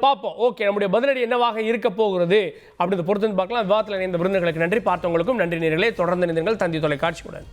பாப்போம். ஓகே, நம்முடைய பதிலடி என்னவாக இருக்க போகிறது அப்படின்னு பொறுத்து பார்க்கலாம். விவாதத்தில் இணைந்த விருந்தினர்களுக்கு நன்றி, பார்த்தவங்களுக்கும் நன்றி. நேயர்களே, தொடர்ந்து இணைந்தீர்கள் தந்தி தொலைக்காட்சியுடன்.